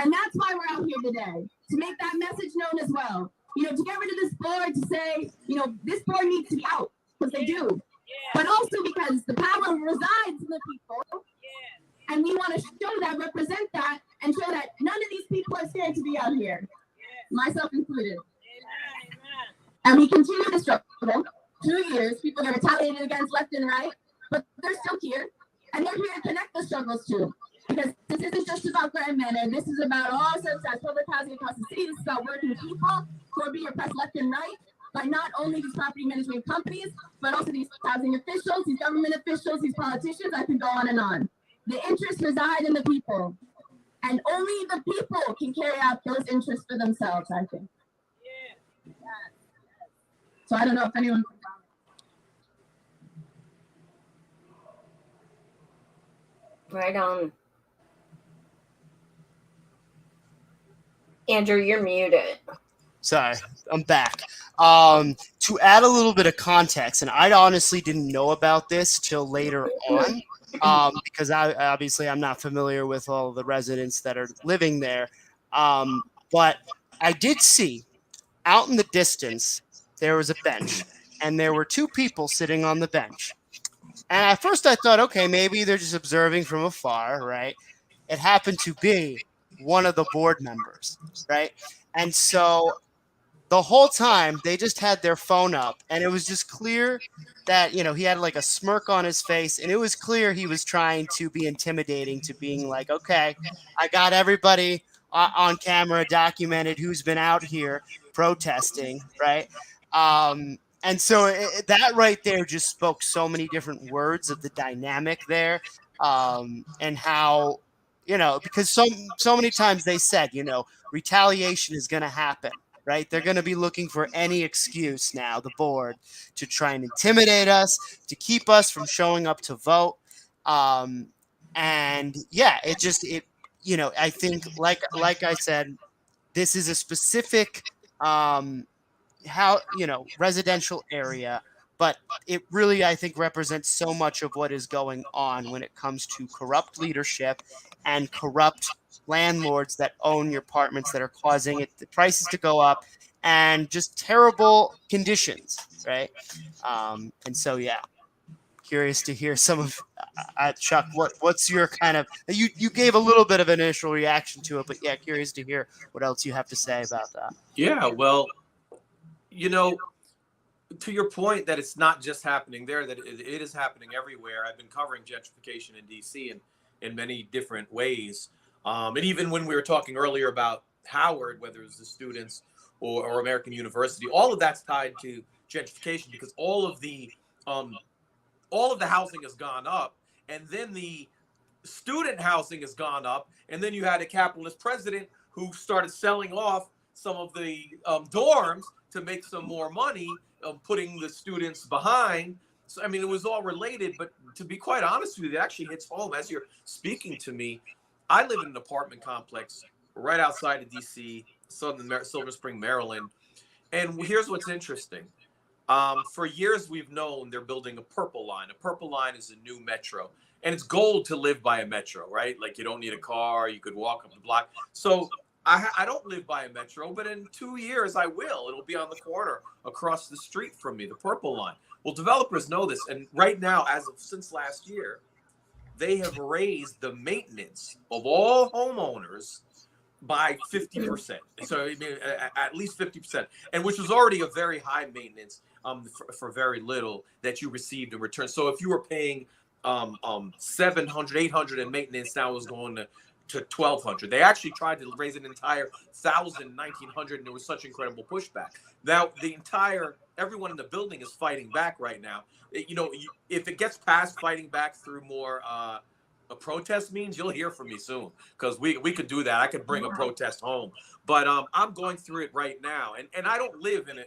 And that's why we're out here today, to make that message known as well. To get rid of this board, to say, this board needs to be out, because they do. But also because the power resides in the people. And we want to show that, represent that, and show that none of these people are scared to be out here, myself included. And we continue to struggle. 2 years, people get retaliated against left and right, but they're still here. And they're here to connect the struggles too. Because this isn't just about Grand Manor. This is about all subsidized public housing across the city. This is about working people who are being oppressed left and right by not only these property management companies, but also these housing officials, these government officials, these politicians. I can go on and on. The interests reside in the people. And only the people can carry out those interests for themselves, I think. So I don't know if anyone... Right on. Andrew, you're muted. Sorry, I'm back. To add a little bit of context, and I honestly didn't know about this till later on, because I'm not familiar with all the residents that are living there. But I did see out in the distance, there was a bench, and there were two people sitting on the bench. And at first I thought, okay, maybe they're just observing from afar, right? It happened to be one of the board members, right? And so the whole time they just had their phone up, and it was just clear that, he had like a smirk on his face, and it was clear he was trying to be intimidating, to being like, okay, I got everybody on camera documented who's been out here protesting, right? And so that right there just spoke so many different words of the dynamic there, and how, because so many times they said, retaliation is going to happen, right? They're going to be looking for any excuse now, the board, to try and intimidate us, to keep us from showing up to vote. And yeah, I think, like I said, this is a specific, how, residential area, but it really, I think, represents so much of what is going on when it comes to corrupt leadership and corrupt landlords that own your apartments that are causing the prices to go up and just terrible conditions, right? And so, yeah, curious to hear some of Chuck. What's your kind of you gave a little bit of an initial reaction to it, but yeah, curious to hear what else you have to say about that. Yeah, well, to your point that it's not just happening there, that it is happening everywhere. I've been covering gentrification in DC in many different ways. And even when we were talking earlier about Howard, whether it's the students or American University, all of that's tied to gentrification because all of the housing has gone up, and then the student housing has gone up, and then you had a capitalist president who started selling off some of the dorms to make some more money, putting the students behind. So, I mean, it was all related, but to be quite honest with you, it actually hits home. As you're speaking to me, I live in an apartment complex right outside of DC, Silver Spring, Maryland. And here's what's interesting. For years, we've known they're building a purple line. A purple line is a new metro. And it's gold to live by a metro, right? Like you don't need a car. You could walk up the block. So I don't live by a metro, but in 2 years I will. It'll be on the corner across the street from me, the purple line. Well, developers know this. And right now, since last year, they have raised the maintenance of all homeowners by 50%. So I mean, at least 50%, and which was already a very high maintenance for very little that you received in return. So if you were paying 700, 800 in maintenance, now it was going to 1,200. They actually tried to raise an entire 1,000, 1,900, and there was such incredible pushback. Now everyone in the building is fighting back right now. If it gets past fighting back through more a protest means, you'll hear from me soon, because we could do that. I could bring a protest home, but I'm going through it right now, and I don't live in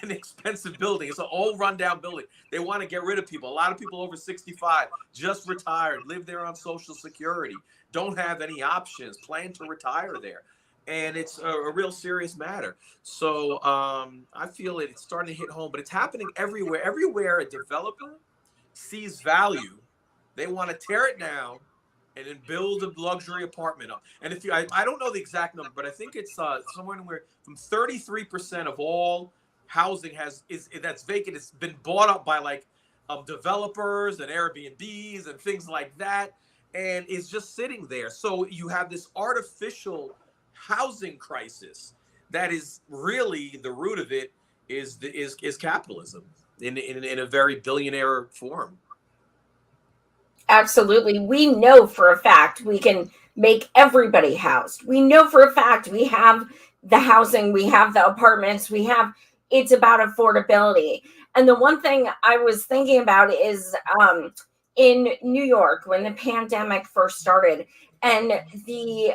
an expensive building. It's an old rundown building. They want to get rid of people. A lot of people over 65 just retired, live there on Social Security, don't have any options, plan to retire there. And it's a real serious matter. So I feel it's starting to hit home, but it's happening everywhere. Everywhere a developer sees value, they want to tear it down and then build a luxury apartment up. And if I don't know the exact number, but I think it's somewhere from 33% of all housing that's vacant. It's been bought up by like developers and Airbnbs and things like that, and it's just sitting there. So you have this artificial housing crisis that is really the root of it is capitalism in a very billionaire form. Absolutely. We know for a fact we can make everybody housed. We know for a fact we have the housing, we have the apartments, it's about affordability. And the one thing I was thinking about is in New York, when the pandemic first started, and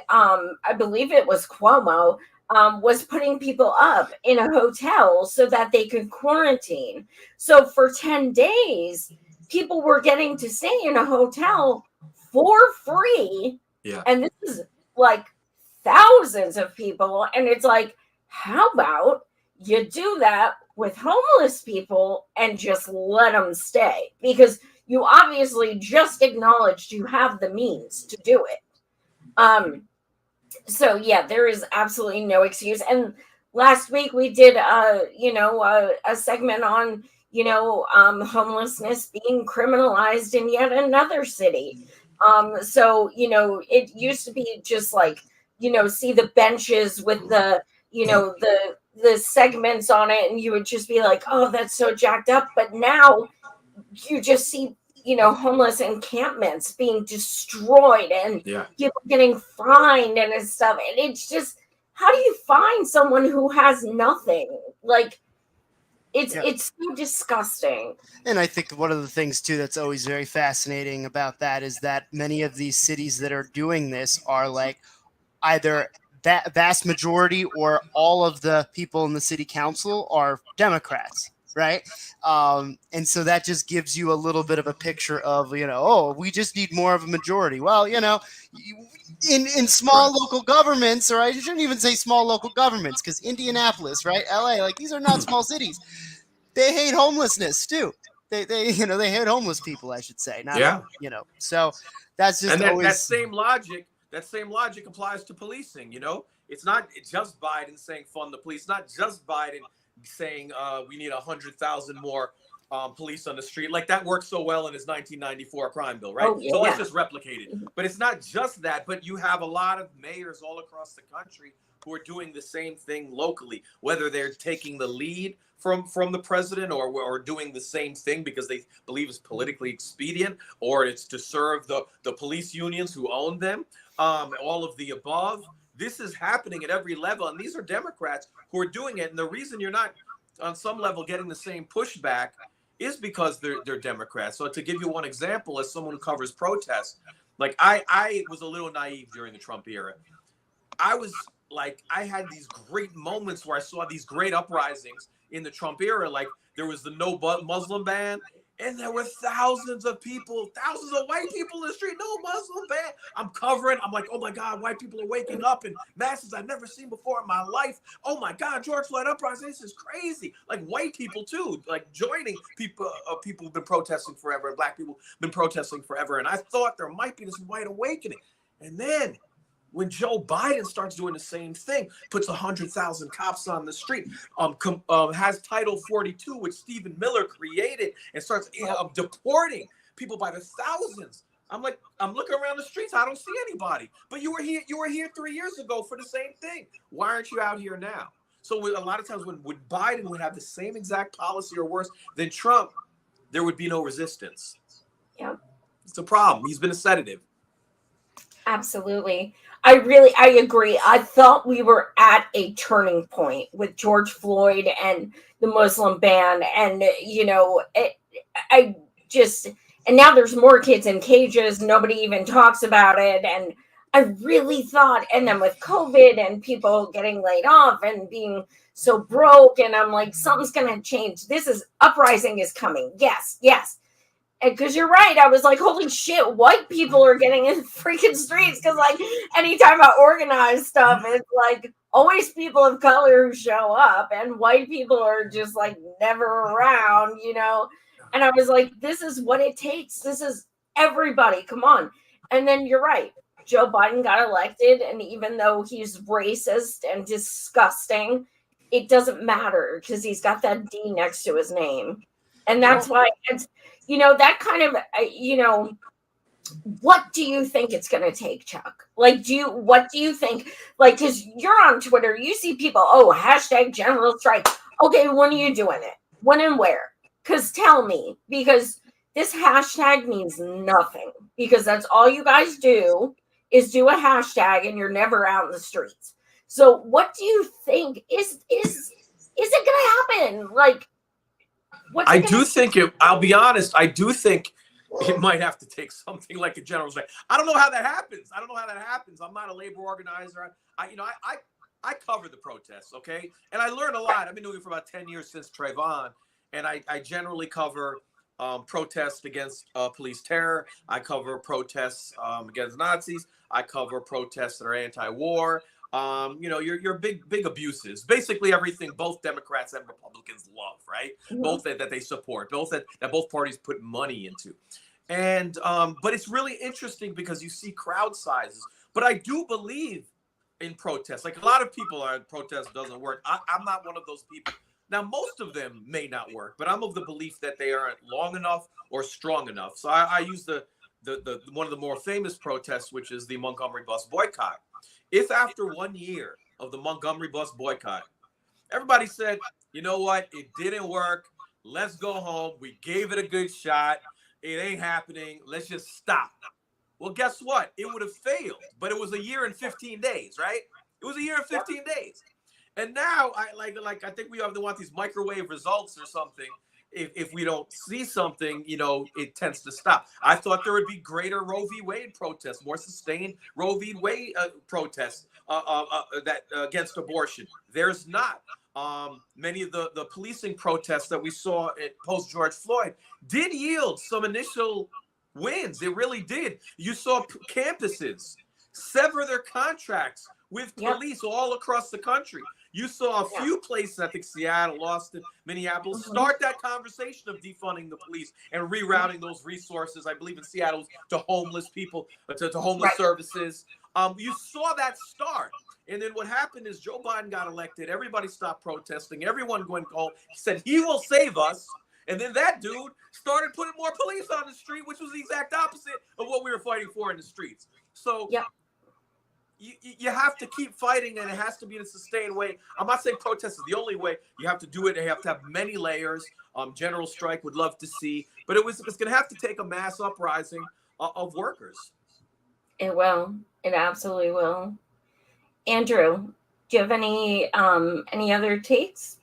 I believe it was Cuomo, was putting people up in a hotel so that they could quarantine. So for 10 days, people were getting to stay in a hotel for free. Yeah. And this is like thousands of people. And it's like, how about you do that with homeless people and just let them stay? Because you obviously just acknowledged you have the means to do it. So yeah, there is absolutely no excuse. And last week we did a segment on homelessness being criminalized in yet another city. So it used to be just like see the benches with the the segments on it, and you would just be like, oh, that's so jacked up. But now you just see homeless encampments being destroyed and people getting fined and stuff. And it's just, how do you find someone who has nothing? Like, it's so disgusting. And I think one of the things too that's always very fascinating about that is that many of these cities that are doing this are like either that vast majority or all of the people in the city council are Democrats. right? And so that just gives you a little bit of a picture of, oh, we just need more of a majority. Well, in small local governments, or I shouldn't even say small local governments, because Indianapolis, right, LA, like these are not small cities. They hate homelessness too. They they hate homeless people, I should say. Not so that's just and always that same logic applies to policing. It's not just Biden saying fund the police. It's not just Biden saying we need 100,000 more police on the street. Like that worked so well in his 1994 crime bill, right? Oh, yeah. So let's just replicate it. But it's not just that, but you have a lot of mayors all across the country who are doing the same thing locally, whether they're taking the lead from the president or doing the same thing because they believe it's politically expedient, or it's to serve the police unions who own them, all of the above. This is happening at every level, and these are Democrats who are doing it. And the reason you're not on some level getting the same pushback is because they're Democrats. So to give you one example, as someone who covers protests, like I was a little naive during the Trump era. I had these great moments where I saw these great uprisings in the Trump era. Like there was the no Muslim ban, and there were thousands of white people in the street, no Muslim ban. I'm covering. I'm like, oh my God, white people are waking up in masses I've never seen before in my life. Oh my God, George Floyd uprising. This is crazy. Like white people too, like joining people who've been protesting forever, and black people have been protesting forever. And I thought there might be this white awakening. And then when Joe Biden starts doing the same thing, puts 100,000 cops on the street, has Title 42, which Stephen Miller created, and starts deporting people by the thousands. I'm looking around the streets. I don't see anybody. But you were here 3 years ago for the same thing. Why aren't you out here now? So a lot of times when Biden would have the same exact policy or worse than Trump, there would be no resistance. Yeah. It's a problem. He's been a sedative. Absolutely. I agree. I thought we were at a turning point with George Floyd and the Muslim ban. And, and now there's more kids in cages. Nobody even talks about it. And I really thought, and then with COVID and people getting laid off and being so broke, and I'm like, something's going to change. Uprising is coming. Yes. Because you're right. I was like, holy shit, white people are getting in freaking streets. Because, like, anytime I organize stuff, it's like always people of color who show up, and white people are just like never around, And I was like, this is what it takes. This is everybody. Come on. And then you're right. Joe Biden got elected. And even though he's racist and disgusting, it doesn't matter because he's got that D next to his name. And that's why it's, that kind of, what do you think it's going to take, Chuck? Like, what do you think? Like, because you're on Twitter, you see people, hashtag general strike. Okay, when are you doing it? When and where? Because tell me, because this hashtag means nothing. Because that's all you guys do is do a hashtag and you're never out in the streets. So what do you think is it going to happen? Like, I'll be honest, I do think it might have to take something like a general strike. I don't know how that happens. I'm not a labor organizer. I cover the protests, okay? And I learn a lot. I've been doing it for about 10 years since Trayvon, and I generally cover protests against police terror. I cover protests against Nazis. I cover protests that are anti-war. Your big abuses, basically everything both Democrats and Republicans love, right? Mm-hmm. Both that they support, both that both parties put money into. And but it's really interesting because you see crowd sizes. But I do believe in protests. Like a lot of people are protest doesn't work. I'm not one of those people. Now, most of them may not work, but I'm of the belief that they aren't long enough or strong enough. So I use the one of the more famous protests, which is the Montgomery bus boycott. If after 1 year of the Montgomery bus boycott, everybody said, you know what, it didn't work. Let's go home. We gave it a good shot. It ain't happening. Let's just stop. Well, guess what? It would have failed, but it was a year and 15 days, right? It was a year and 15 days. And now I think we want these microwave results or something. If we don't see something, it tends to stop. I thought there would be greater Roe v. Wade protests, more sustained Roe v. Wade protests that against abortion. There's not. Many of the policing protests that we saw at post George Floyd did yield some initial wins. It really did. You saw campuses sever their contracts with police all across the country. You saw a few places, I think Seattle, Austin, Minneapolis, start that conversation of defunding the police and rerouting those resources. I believe in Seattle to homeless people, to homeless services. You saw that start. And then what happened is Joe Biden got elected. Everybody stopped protesting. Everyone went home. He said, he will save us. And then that dude started putting more police on the street, which was the exact opposite of what we were fighting for in the streets. So you have to keep fighting, and it has to be in a sustained way. I'm not saying protest is the only way. You have to do it. You have to have many layers. General strike would love to see. But it's going to have to take a mass uprising of workers. It will. It absolutely will. Andrew, do you have any other takes?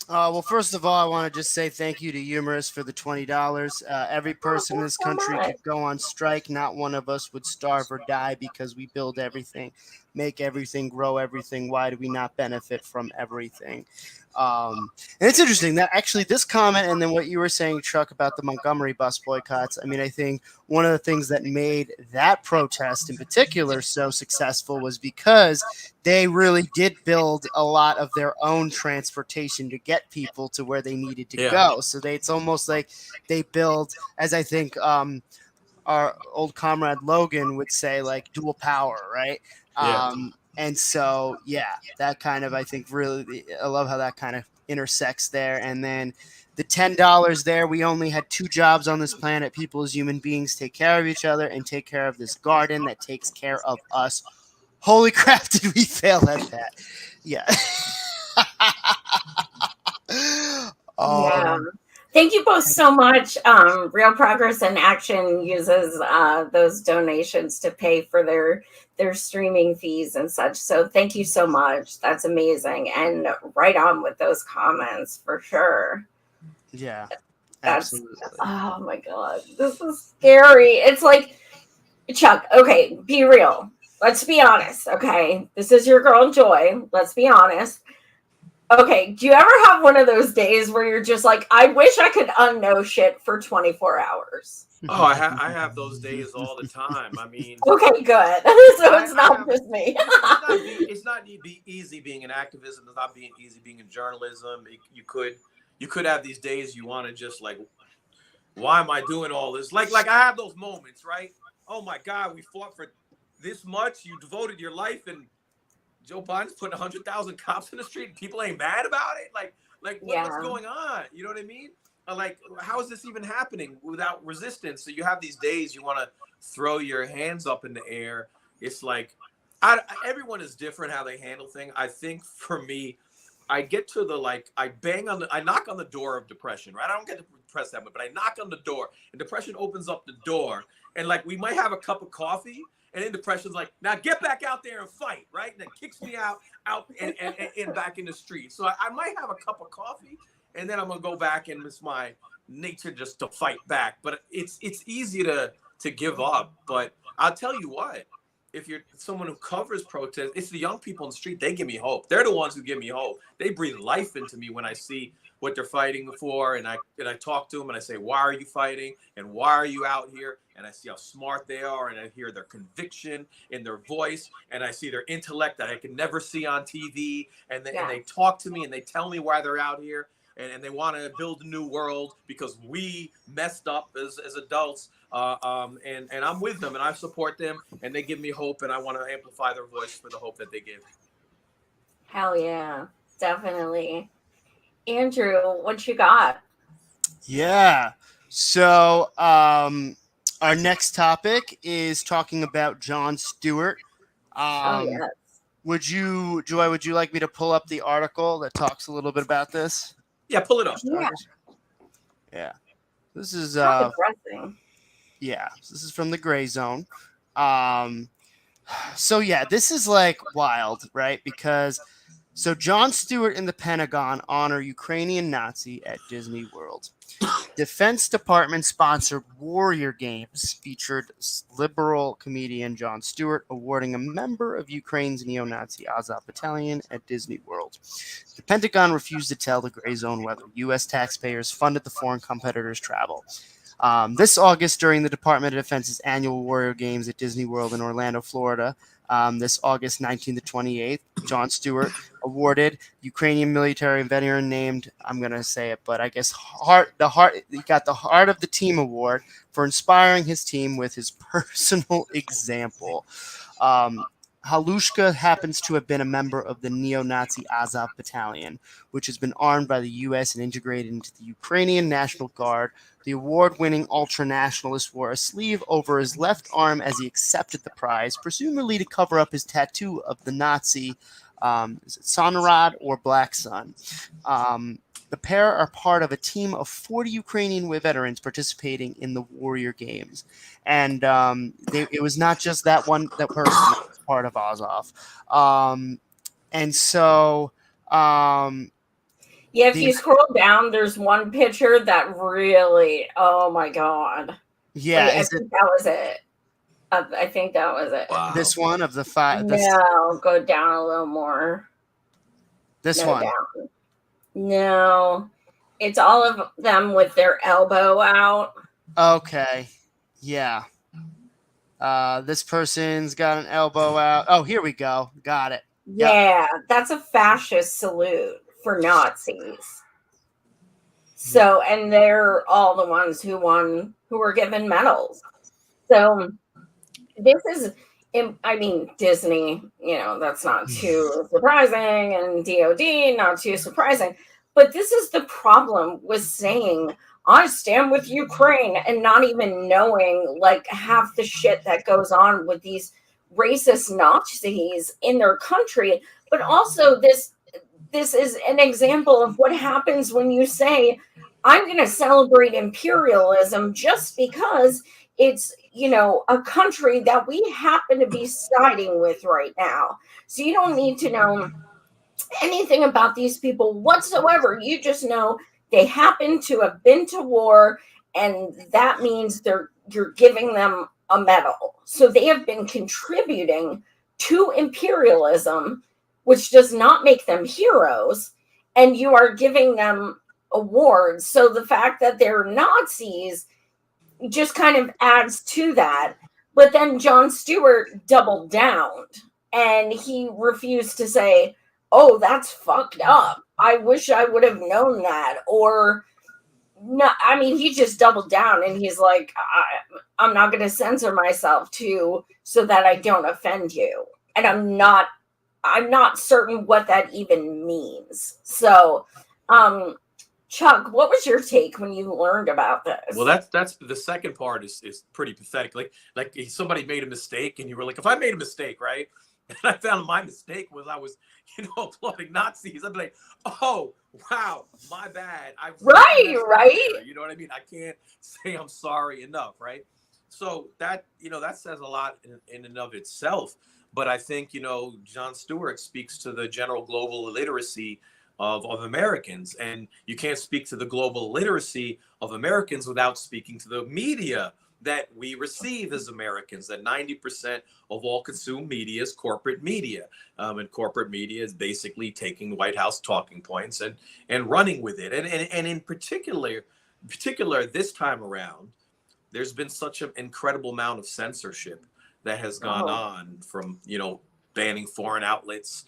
Well, first of all, I want to just say thank you to Humorous for the $20. Every person in this country could go on strike. Not one of us would starve or die because we build everything, make everything, grow everything. Why do we not benefit from everything? And it's interesting that actually this comment and then what you were saying, Chuck, about the Montgomery bus boycotts. I mean, I think one of the things that made that protest in particular so successful was because they really did build a lot of their own transportation to get people to where they needed to go. So it's almost like they build, as I think our old comrade Logan would say, like dual power, right? And so, that kind of, I think, really, I love how that kind of intersects there. And then the $10 there, we only had 2 jobs on this planet. People as human beings take care of each other and take care of this garden that takes care of us. Holy crap, did we fail at that? Yeah. Thank you both so much. Real Progress in Action uses those donations to pay for their streaming fees and such. So thank you so much. That's amazing. And right on with those comments for sure. Yeah, absolutely. Oh my God, this is scary. It's like, Chuck, okay, be real. Let's be honest, okay? This is your girl Joy. Let's be honest. Okay, do you ever have one of those days where you're just like, I wish I could unknow shit for 24 hours? Oh, I have those days all the time. I mean, okay, good. So it's not just me. It's not easy being in activism. It's not being easy being in journalism. You could have these days you want to just like, why am I doing all this? Like I have those moments, right? Oh my God, we fought for this much. You devoted your life, and Joe Biden's putting 100,000 cops in the street. And people ain't mad about it. What's going on? You know what I mean? Like, how is this even happening without resistance? So you have these days you want to throw your hands up in the air. It's like, everyone is different how they handle things. I think for me, I get to I knock on the door of depression, right? I don't get depressed that much, but I knock on the door, and depression opens up the door, and like we might have a cup of coffee, and then depression's like, now get back out there and fight, right? And then kicks me out and back in the street. So I might have a cup of coffee, and then I'm gonna go back, and it's my nature just to fight back. But it's easy to give up. But I'll tell you what, if you're someone who covers protests, it's the young people in the street. They give me hope. They're the ones who give me hope. They breathe life into me when I see what they're fighting for, and I talk to them, and I say, why are you fighting, and why are you out here? And I see how smart they are, and I hear their conviction in their voice, and I see their intellect that I can never see on TV, and they talk to me, and they tell me why they're out here, and they want to build a new world because we messed up as adults, and I'm with them, and I support them, and they give me hope, and I want to amplify their voice for the hope that they give. Hell yeah, definitely. Andrew, what you got? Yeah. So our next topic is talking about Jon Stewart. Yes. Would you like me to pull up the article that talks a little bit about this? Yeah, pull it up. Yeah. This is depressing. Yeah, this is from the Gray Zone. So yeah, this is like wild, right? Because Jon Stewart and the Pentagon honor Ukrainian Nazi at Disney World. Defense Department sponsored Warrior Games featured liberal comedian Jon Stewart awarding a member of Ukraine's neo-Nazi Azov battalion at Disney World. The Pentagon refused to tell the gray zone whether U.S. taxpayers funded the foreign competitors' travel. This August, during the Department of Defense's annual Warrior Games at Disney World in Orlando, Florida, this August 19th to 28th, Jon Stewart awarded Ukrainian military veteran named, I'm going to say it, but I guess he got the Heart of the Team Award for inspiring his team with his personal example. Halushka happens to have been a member of the neo-Nazi Azov battalion, which has been armed by the U.S. and integrated into the Ukrainian National Guard. The award-winning ultranationalist wore a sleeve over his left arm as he accepted the prize, presumably to cover up his tattoo of the Nazi, is it Sonarad or Black Sun? The pair are part of a team of 40 Ukrainian veterans participating in the Warrior Games. And it was not just that person that was part of Azov. And so... yeah, if you scroll down, there's one picture that really, oh my God. Yeah. Wait, I think that was it. I think that was it. Wow. This one of the five. No, go down a little more. This No, one. down. No, it's all of them with their elbow out. Okay. Yeah. This person's got an elbow out. Oh, here we go. Got it. Yeah, that's a fascist salute for Nazis. So, and they're all the ones who were given medals. So this is, I mean, Disney, that's not too surprising, and DOD, not too surprising. But this is the problem with saying, I stand with Ukraine, and not even knowing like half the shit that goes on with these racist Nazis in their country. But also this is an example of what happens when you say, I'm going to celebrate imperialism just because it's, a country that we happen to be siding with right now. So you don't need to know anything about these people whatsoever. You just know they happen to have been to war, and that means you're giving them a medal. So they have been contributing to imperialism, which does not make them heroes, and you are giving them awards. So the fact that they're Nazis just kind of adds to that. But then Jon Stewart doubled down, and he refused to say, oh, that's fucked up. I wish I would have known that. Or, no, I mean, he just doubled down, and he's like, I'm not going to censor myself so that I don't offend you. And I'm not certain what that even means. So, Chuck, what was your take when you learned about this? Well, that's the second part is pretty pathetic. Like somebody made a mistake, and you were like, if I made a mistake, right? And I found my mistake was I was, applauding Nazis. I'd be like, oh, wow, my bad. Right. You know what I mean? I can't say I'm sorry enough, right? So that says a lot in and of itself. But I think, Jon Stewart speaks to the general global illiteracy of Americans. And you can't speak to the global illiteracy of Americans without speaking to the media that we receive as Americans, that 90% of all consumed media is corporate media. And corporate media is basically taking White House talking points and running with it. And in particular, this time around, there's been such an incredible amount of censorship that has gone on from, banning foreign outlets.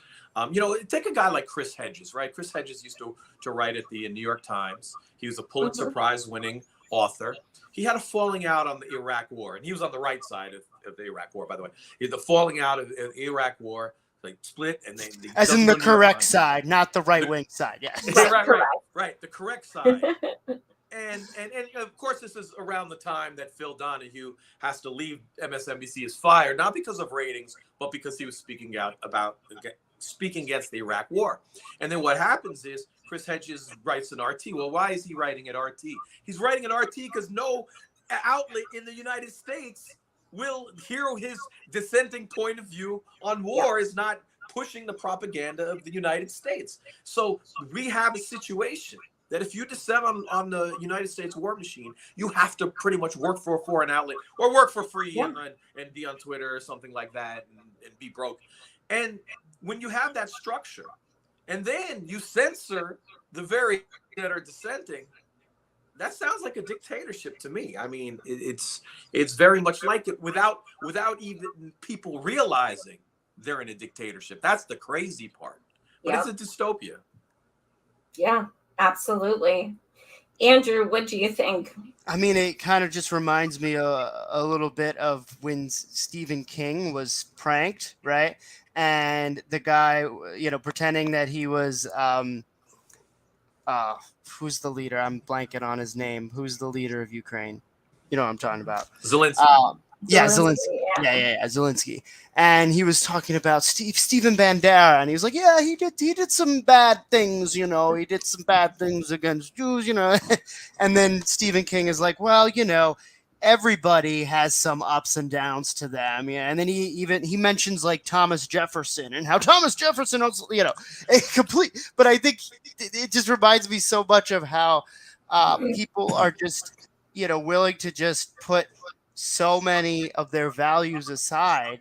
Take a guy like Chris Hedges, right? Chris Hedges used to write at the New York Times. He was a Pulitzer Prize winning author. He had a falling out on the Iraq War, and he was on the right side of the Iraq War, by the way. The falling out of the Iraq War, like split, and they as in the correct side, not the right wing side. Yeah, right, the correct side. And of course, this is around the time that Phil Donahue has to leave MSNBC as fired, not because of ratings, but because he was speaking against the Iraq War. And then what happens is Chris Hedges writes an RT. Well, why is he writing an RT? He's writing an RT because no outlet in the United States will hear his dissenting point of view on war, is not pushing the propaganda of the United States. So we have a situation that if you descend on the United States war machine, you have to pretty much work for a foreign outlet or work for free and be on Twitter or something like that and be broke. And when you have that structure and then you censor the very that are dissenting, that sounds like a dictatorship to me. I mean, it's very much like it without even people realizing they're in a dictatorship. That's the crazy part. But it's a dystopia. Yeah, absolutely. Andrew, what do you think? I mean, it kind of just reminds me a little bit of when Stephen King was pranked, right? And the guy, pretending that he was, who's the leader? I'm blanking on his name. Who's the leader of Ukraine? You know what I'm talking about. Zelensky. Yeah, Zelensky. Yeah, Zelensky. And he was talking about Stephen Bandera, and he was like, yeah, he did some bad things, he did some bad things against Jews, And then Stephen King is like, well, everybody has some ups and downs to them, yeah. And then he mentions like Thomas Jefferson and how Thomas Jefferson also, complete. But I think it just reminds me so much of how people are just, willing to just put so many of their values aside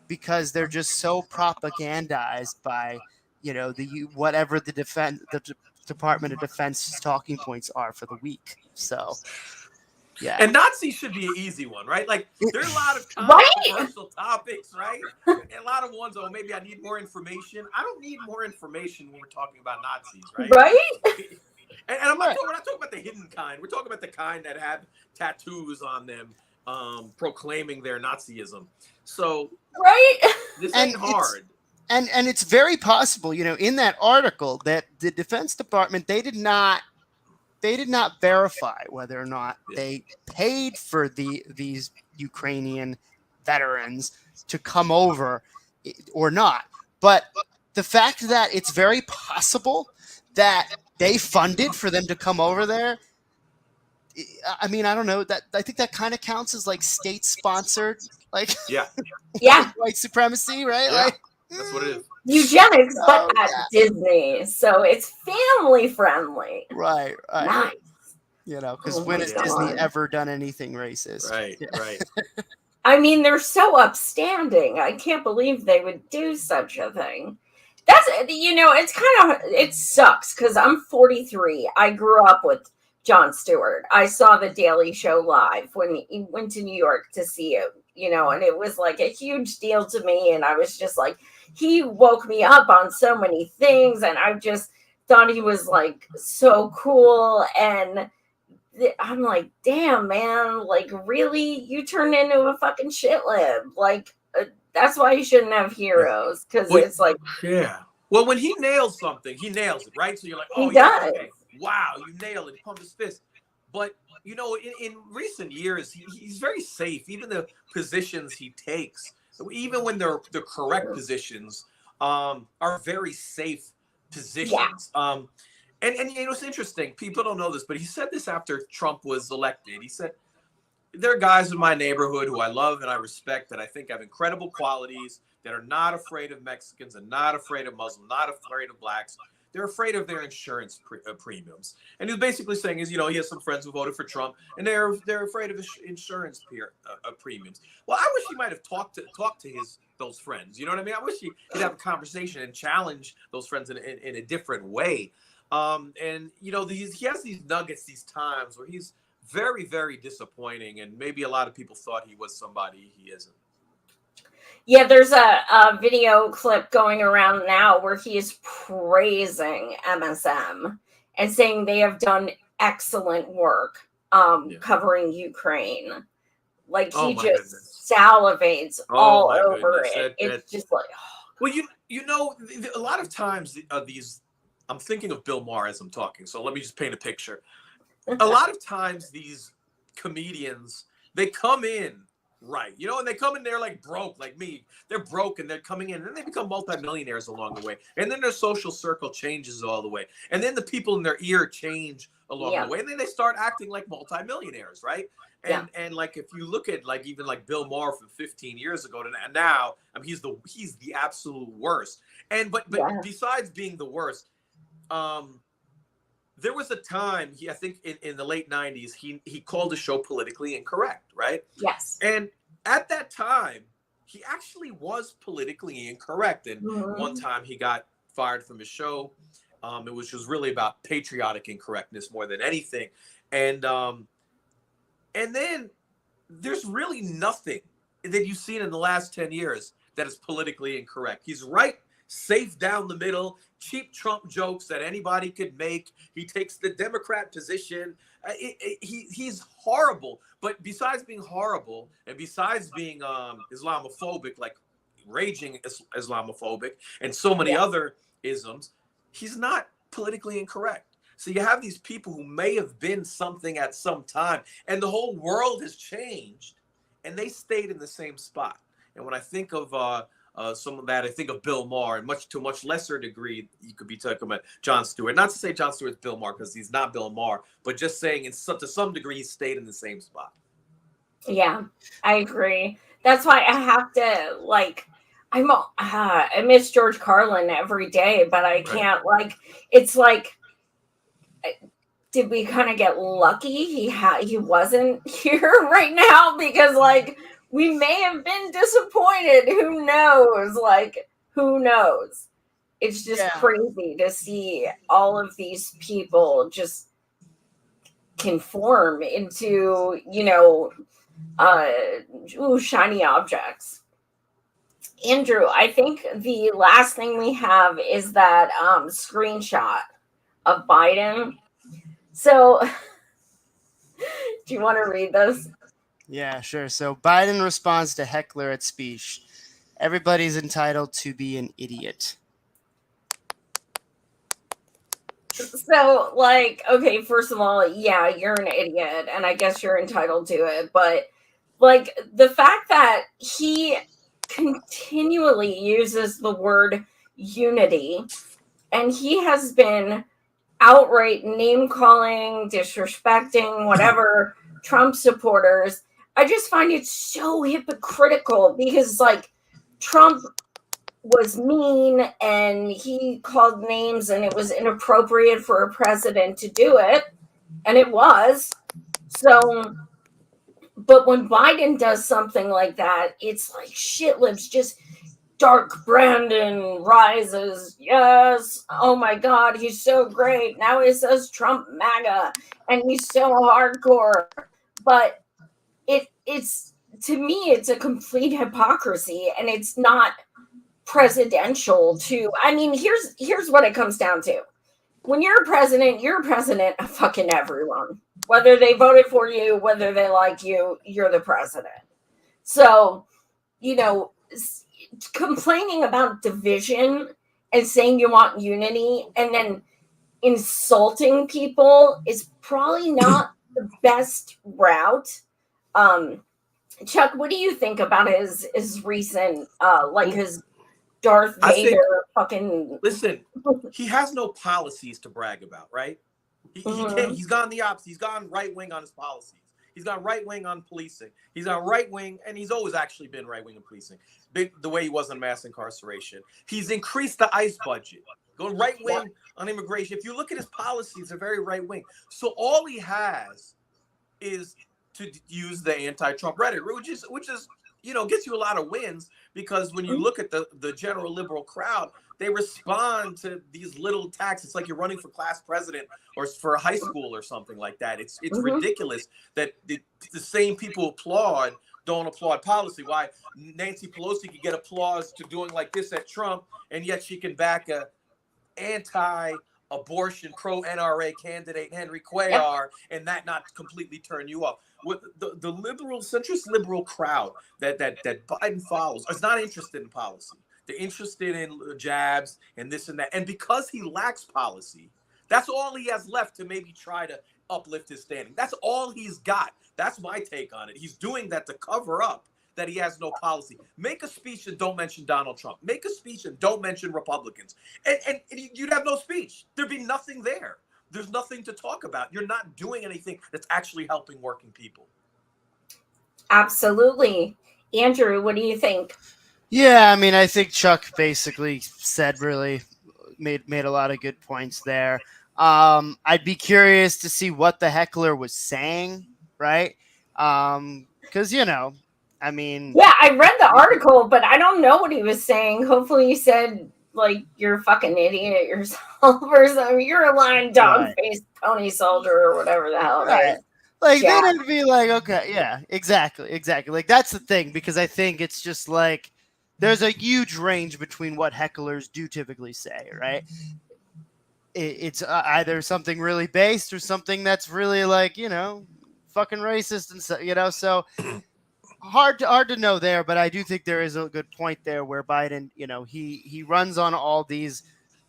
because they're just so propagandized by whatever the Department of Defense's talking points are for the week. So yeah, and Nazi should be an easy one, right? Like there are a lot of controversial topics, right? And a lot of ones. Oh, maybe I need more information. I don't need more information when we're talking about Nazis, right? Right. And we're not talking about the hidden kind. We're talking about the kind that have tattoos on them, proclaiming their Nazism. So this ain't hard. And it's very possible, in that article that the Defense Department, they did not verify whether or not they paid for these Ukrainian veterans to come over or not. But the fact that it's very possible that they funded for them to come over there, I mean, I don't know, that I think that kind of counts as like state-sponsored, like white supremacy, right? Yeah, like that's what it is. Eugenics, but at Disney, so it's family friendly. Right. Nice. Because when has Disney ever done anything racist? Right. I mean, they're so upstanding. I can't believe they would do such a thing. That's, it's kind of, it sucks because I'm 43. I grew up with Jon Stewart. I saw The Daily Show live when he went to New York to see it, and it was like a huge deal to me. And I was just like, he woke me up on so many things. And I just thought he was like so cool. And I'm like, damn, man, like really? You turned into a fucking shit lib. Like, that's why you shouldn't have heroes, because it's like, well, when he nails something, he nails it, right? So you're like, oh, he does. Okay. Wow, you nailed it. He pumped his fist. But in recent years, he's very safe. Even the positions he takes, even when they're the correct positions, are very safe positions. And it's interesting. People don't know this, but he said this after Trump was elected. He said, there are guys in my neighborhood who I love and I respect that I think have incredible qualities, that are not afraid of Mexicans and not afraid of Muslims, not afraid of blacks. They're afraid of their insurance premiums. And he was basically saying is, he has some friends who voted for Trump and they're afraid of insurance premiums. Well, I wish he might have talked to those friends. You know what I mean? I wish he'd have a conversation and challenge those friends in a different way. And he has these nuggets, these times where he's very, very disappointing. And maybe a lot of people thought he was somebody he isn't. Yeah, there's a video clip going around now where he is praising MSM and saying they have done excellent work covering Ukraine. Like he just salivates all over it. It's just like, well, a lot of times these, I'm thinking of Bill Maher as I'm talking, so let me just paint a picture. A lot of times these comedians, they come in right, and they come in there like broke, like me. They're broke and they're coming in, and then they become multimillionaires along the way. And then their social circle changes all the way. And then the people in their ear change along the way. And then they start acting like multimillionaires, right? And like if you look at like even like Bill Maher from 15 years ago to now, I mean he's the absolute worst. And but besides being the worst, there was a time, I think in the late 90s, he called the show politically incorrect, right? Yes. And at that time, he actually was politically incorrect. And one time he got fired from his show. It was just really about patriotic incorrectness more than anything. And then there's really nothing that you've seen in the last 10 years that is politically incorrect. He's right, safe down the middle, cheap Trump jokes that anybody could make. He takes the Democrat position. He's horrible. But besides being horrible and besides being Islamophobic, like raging Islamophobic and so many other isms, he's not politically incorrect. So you have these people who may have been something at some time, and the whole world has changed, and they stayed in the same spot. And when I think of some of that, I think of Bill Maher, and to a much lesser degree, you could be talking about Jon Stewart. Not to say Jon Stewart's Bill Maher, because he's not Bill Maher, but just saying to some degree, he stayed in the same spot. Yeah, I agree. That's why I have to, like, I miss George Carlin every day, but I can't, like, it's like, did we kind of get lucky he wasn't here right now? Because, like, we may have been disappointed. Who knows? Like, who knows? It's just crazy to see all of these people just conform into, shiny objects. Andrew, I think the last thing we have is that screenshot of Biden. So, do you want to read this? Yeah, sure. So Biden responds to heckler at speech. Everybody's entitled to be an idiot. So, like, okay, first of all, yeah, you're an idiot, and I guess you're entitled to it. But, like, the fact that he continually uses the word unity, and he has been outright name-calling, disrespecting, whatever, Trump supporters, I just find it so hypocritical because, like, Trump was mean and he called names and it was inappropriate for a president to do it, and it was. So, but when Biden does something like that, it's like shit lips just Dark Brandon rises. Yes. Oh my God. He's so great. Now he says Trump MAGA and he's so hardcore. But it's to me, it's a complete hypocrisy, and it's not presidential to, I mean, here's what it comes down to. When you're a president of fucking everyone. Whether they voted for you, whether they like you, you're the president. So, complaining about division and saying you want unity and then insulting people is probably not the best route. Chuck, what do you think about his recent his Darth Vader fucking? Listen, he has no policies to brag about, right? He can't. He's gone the opposite. He's gone right wing on his policies. He's gone right wing on policing. He's gone right wing, and he's always actually been right wing in policing. The way he was on mass incarceration. He's increased the ICE budget. Going right wing on immigration. If you look at his policies, they're very right wing. So all he has is to use the anti-Trump rhetoric, which is gets you a lot of wins, because when you look at the general liberal crowd, they respond to these little attacks. It's like you're running for class president or for a high school or something like that. It's ridiculous that the same people don't applaud policy. Why Nancy Pelosi could get applause to doing like this at Trump, and yet she can back a anti-abortion, pro-NRA candidate Henry Cuellar, and that not completely turn you off. With the liberal, centrist liberal crowd that Biden follows is not interested in policy. They're interested in jabs and this and that. And because he lacks policy, that's all he has left to maybe try to uplift his standing. That's all he's got. That's my take on it. He's doing that to cover up that he has no policy. Make a speech and don't mention Donald Trump. Make a speech and don't mention Republicans. And you'd have no speech. There'd be nothing there. There's nothing to talk about. You're not doing anything that's actually helping working people. Absolutely. Andrew, what do you think? Yeah, I mean, I think Chuck basically said really made a lot of good points there. I'd be curious to see what the heckler was saying, right? Because I mean, yeah, I read the article, but I don't know what he was saying. Hopefully, he said like you're a fucking idiot yourself or something. You're a lying dog faced pony soldier or whatever the hell it is. Like then it'd be like, okay, yeah, exactly. Like that's the thing, because I think it's just like there's a huge range between what hecklers do typically say, right? It's either something really based or something that's really like fucking racist and so so hard to know there. But I do think there is a good point there where Biden, he runs on all these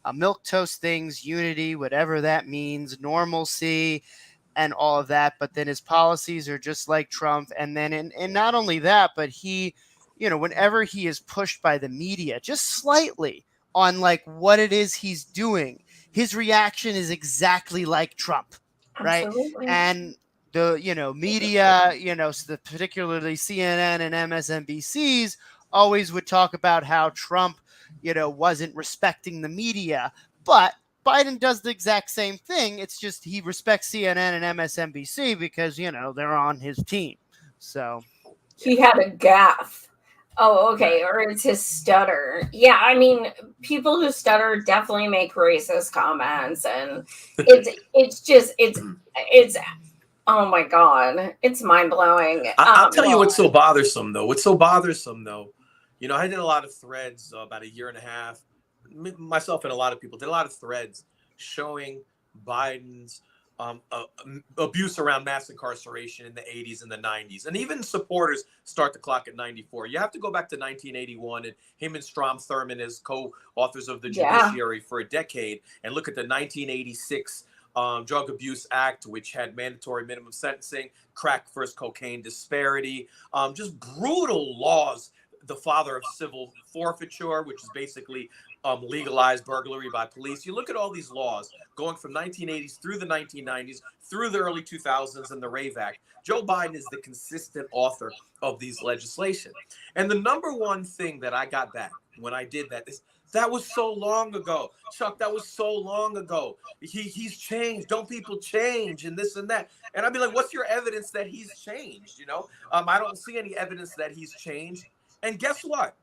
milquetoast things, unity, whatever that means, normalcy, and all of that, but then his policies are just like Trump. And then and not only that, but he, whenever he is pushed by the media just slightly on like what it is he's doing, his reaction is exactly like Trump, right? Absolutely. And the media, so particularly CNN and MSNBCs always would talk about how Trump wasn't respecting the media, but Biden does the exact same thing. It's just he respects CNN and MSNBC because, they're on his team. So he had a gaffe. Oh, okay. Or it's his stutter. Yeah, I mean, people who stutter definitely make racist comments, and it's oh my God, it's mind blowing. I'll tell you what's so bothersome though. I did a lot of threads about a year and a half. Myself and a lot of people did a lot of threads showing Biden's abuse around mass incarceration in the 80s and the 90s. And even supporters start the clock at 94. You have to go back to 1981 and him and Strom Thurmond as co-authors of the Judiciary for a decade and look at the 1986 Drug Abuse Act, which had mandatory minimum sentencing, crack versus cocaine disparity, just brutal laws. The father of civil forfeiture, which is basically legalized burglary by police. You look at all these laws going from 1980s through the 1990s, through the early 2000s and the RAVE Act. Joe Biden is the consistent author of these legislation. And the number one thing that I got back when I did that is, that was so long ago. Chuck, that was so long ago. He's changed. Don't people change and this and that? And I'd be like, what's your evidence that he's changed? I don't see any evidence that he's changed. And guess what?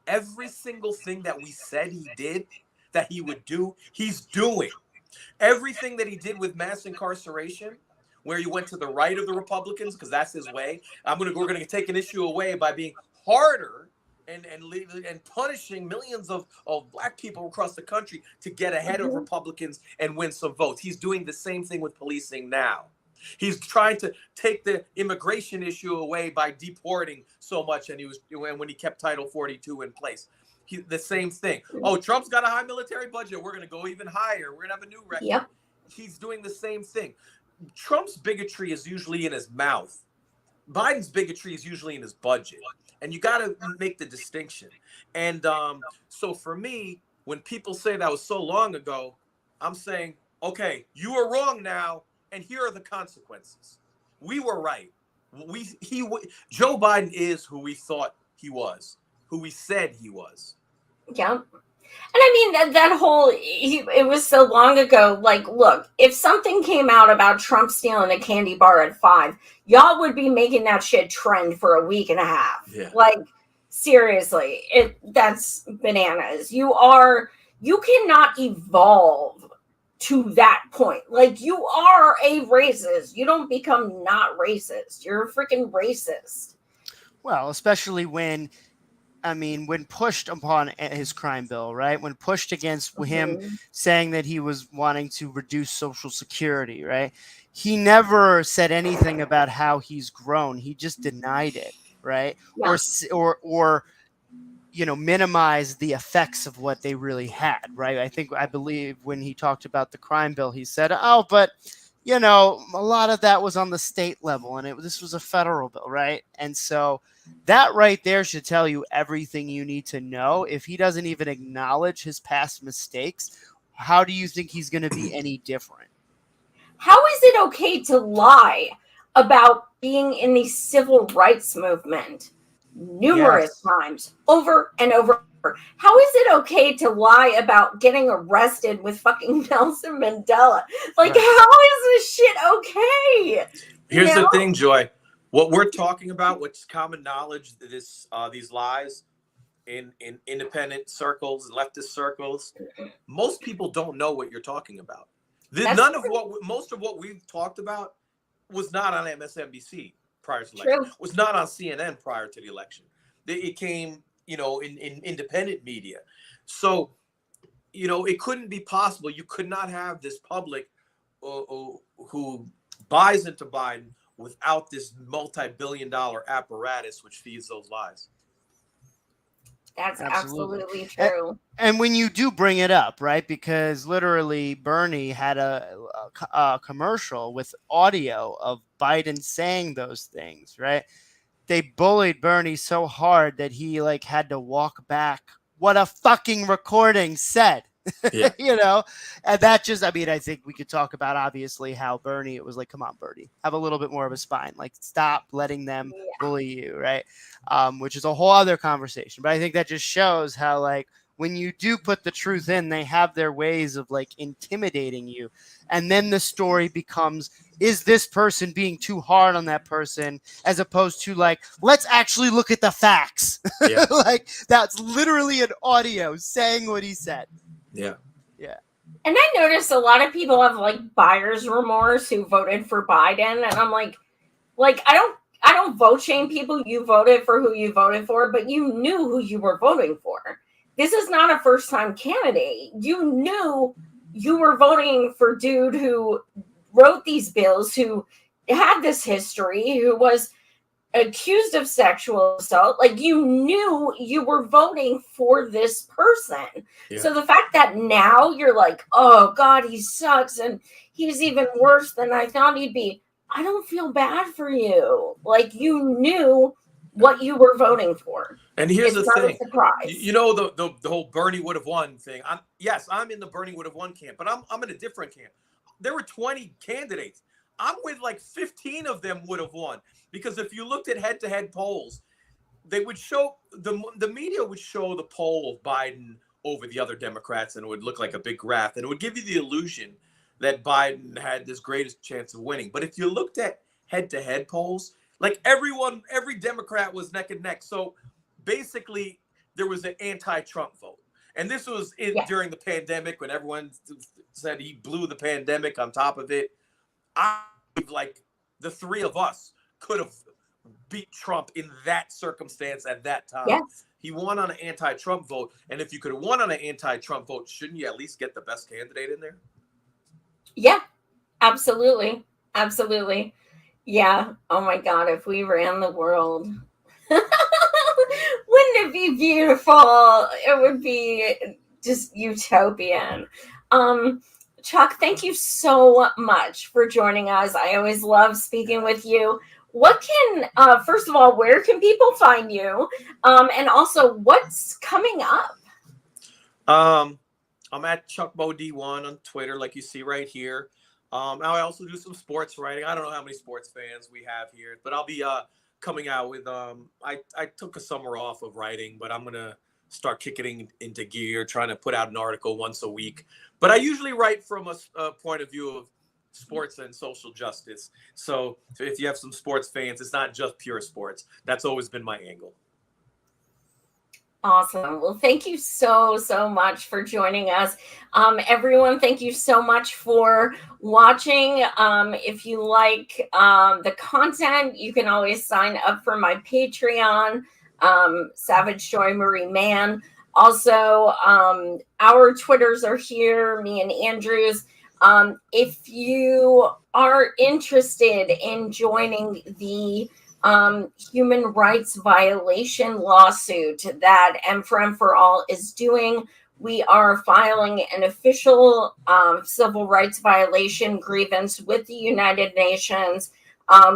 Every single thing that we said he did, that he would do, he's doing. Everything that he did with mass incarceration, where he went to the right of the Republicans, because that's his way. We're going to take an issue away by being harder and punishing millions of black people across the country to get ahead of Republicans and win some votes. He's doing the same thing with policing now. He's trying to take the immigration issue away by deporting so much, and when he kept Title 42 in place. The same thing. Oh, Trump's got a high military budget. We're going to go even higher. We're going to have a new record. Yep. He's doing the same thing. Trump's bigotry is usually in his mouth. Biden's bigotry is usually in his budget. And you got to make the distinction. And so for me, when people say that was so long ago, I'm saying, okay, you are wrong now. And here are the consequences. We were right. Joe Biden is who we thought he was, who we said he was. Yeah. And I mean, that whole, it was so long ago. Like, look, if something came out about Trump stealing a candy bar at 5, y'all would be making that shit trend for a week and a half. Yeah. Like, seriously, that's bananas. You cannot evolve to that point. Like, you are a racist. You don't become not racist. You're a freaking racist. Well, especially when pushed upon his crime bill, right? When pushed against him saying that he was wanting to reduce Social Security, right? He never said anything about how he's grown. He just denied it, right? Yeah. Or minimize the effects of what they really had, right? I believe when he talked about the crime bill, he said, oh, but, a lot of that was on the state level and this was a federal bill, right? And so that right there should tell you everything you need to know. If he doesn't even acknowledge his past mistakes, how do you think he's going to be any different? How is it okay to lie about being in the civil rights movement numerous times, over and over How is it okay to lie about getting arrested with fucking Nelson Mandela? Like, Right. how is this shit okay? Here's the thing, Joy. What we're talking about, what's common knowledge, these lies in independent circles, leftist circles, most people don't know what you're talking about. Most of what we've talked about was not on MSNBC prior to the election. Was not on CNN prior to the election. It came, in independent media. So, it couldn't be possible. You could not have this public who buys into Biden without this multi-billion-dollar apparatus which feeds those lies. That's absolutely true. And when you do bring it up, right, because literally Bernie had a commercial with audio of Biden saying those things, right? They bullied Bernie so hard that he had to walk back what a fucking recording said. Yeah. And that just, I think we could talk about obviously how Bernie, it was come on, Bernie, have a little bit more of a spine, stop letting them bully you, right? Which is a whole other conversation. But I think that just shows how when you do put the truth in, they have their ways of intimidating you. And then the story becomes, is this person being too hard on that person, as opposed to let's actually look at the facts. Yeah. That's literally an audio saying what he said. Yeah. Yeah. And I noticed a lot of people have buyer's remorse who voted for Biden. And I'm like, I don't vote shame people. You voted for who you voted for, but you knew who you were voting for. This is not a first time candidate. You knew you were voting for dude who wrote these bills, who had this history, who was accused of sexual assault. You knew you were voting for this person. Yeah. So the fact that now you're oh God, he sucks and he's even worse than I thought he'd be, I don't feel bad for you. You knew what you were voting for. And here's the thing, a surprise. The whole Bernie would have won thing. I'm in the Bernie would have won camp, but I'm in a different camp. There were 20 candidates. I'm with 15 of them would have won. Because if you looked at head-to-head polls, they would show the media would show the poll of Biden over the other Democrats, and it would look like a big graph, and it would give you the illusion that Biden had this greatest chance of winning. But if you looked at head-to-head polls, every Democrat was neck and neck. So basically, there was an anti-Trump vote, and this was during the pandemic when everyone said he blew the pandemic on top of it. The three of us could have beat Trump in that circumstance at that time. Yes. He won on an anti-Trump vote. And if you could have won on an anti-Trump vote, shouldn't you at least get the best candidate in there? Yeah, absolutely. Absolutely. Yeah. Oh my God, if we ran the world, wouldn't it be beautiful? It would be just utopian. Chuck, thank you so much for joining us. I always love speaking with you. What can, first of all, where can people find you? And also, what's coming up? I'm at ChuckMoD1 on Twitter, like you see right here. I also do some sports writing. I don't know how many sports fans we have here, but I'll be coming out with, I took a summer off of writing, but I'm going to start kicking into gear, trying to put out an article once a week. But I usually write from a point of view of sports and social justice. So if you have some sports fans, it's not just pure sports. That's always been my angle. Awesome. Well, thank you so much for joining us. Everyone, thank you so much for watching. If you like the content, you can always sign up for my Patreon, Savage Joy Marie Mann. Also, our Twitters are here, me and Andrew's. If you are interested in joining the human rights violation lawsuit that M for M for All is doing, we are filing an official civil rights violation grievance with the United Nations.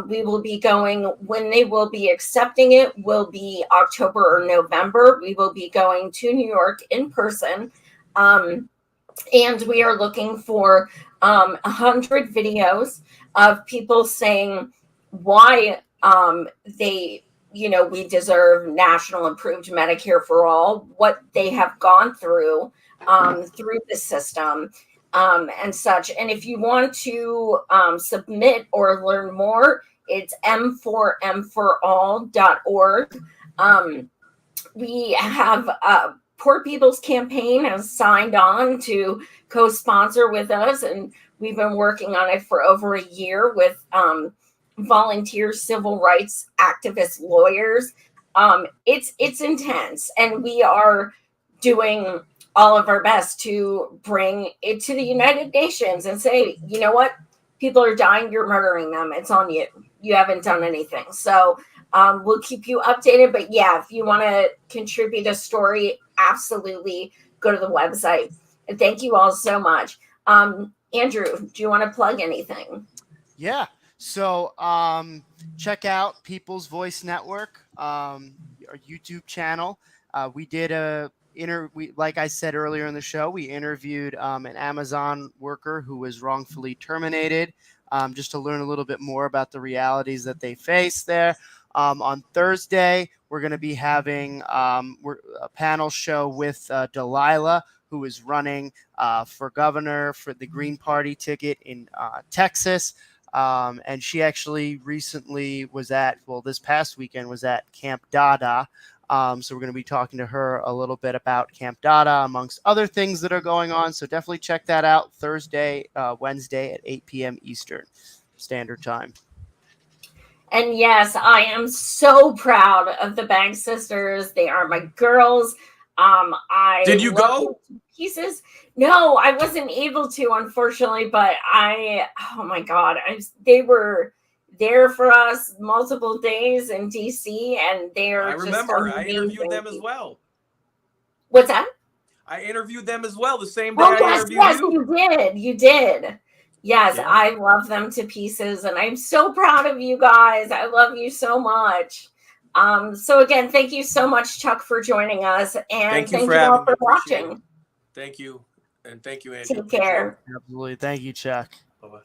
We will be going, when they will be accepting it will be October or November. We will be going to New York in person. And we are looking for 100 videos of people saying why they we deserve national improved Medicare for all, what they have gone through the system and such. And if you want to submit or learn more, it's m4mforall.org. We have Poor People's Campaign has signed on to co-sponsor with us, and we've been working on it for over a year with volunteer civil rights activist lawyers. It's intense, and we are doing all of our best to bring it to the United Nations and say, you know what, people are dying, you're murdering them, it's on you, you haven't done anything. So we'll keep you updated. But yeah, if you want to contribute a story, absolutely go to the website. And thank you all so much. Andrew, do you want to plug anything? Yeah. So check out People's Voice Network, our YouTube channel. We did like I said earlier in the show, we interviewed an Amazon worker who was wrongfully terminated, just to learn a little bit more about the realities that they face there. On Thursday, we're going to be having a panel show with Delilah, who is running for governor for the Green Party ticket in Texas. And she actually recently this past weekend was at Camp Dada. So we're going to be talking to her a little bit about Camp Dada, amongst other things that are going on. So definitely check that out Wednesday at 8 p.m. Eastern Standard Time. And yes, I am so proud of the Bank sisters. They are my girls. Did you go? Pieces? No, I wasn't able to, unfortunately, but oh my God, they were there for us multiple days in DC, and I remember I interviewed them as well. What's that? I interviewed them as well the same day I interviewed you. You did. Yes, yeah. I love them to pieces, and I'm so proud of you guys. I love you so much. So again, thank you so much, Chuck, for joining us, and thank you all for watching. Thank you, and thank you, Andrew. Take care. Absolutely. Thank you, Chuck. Bye-bye.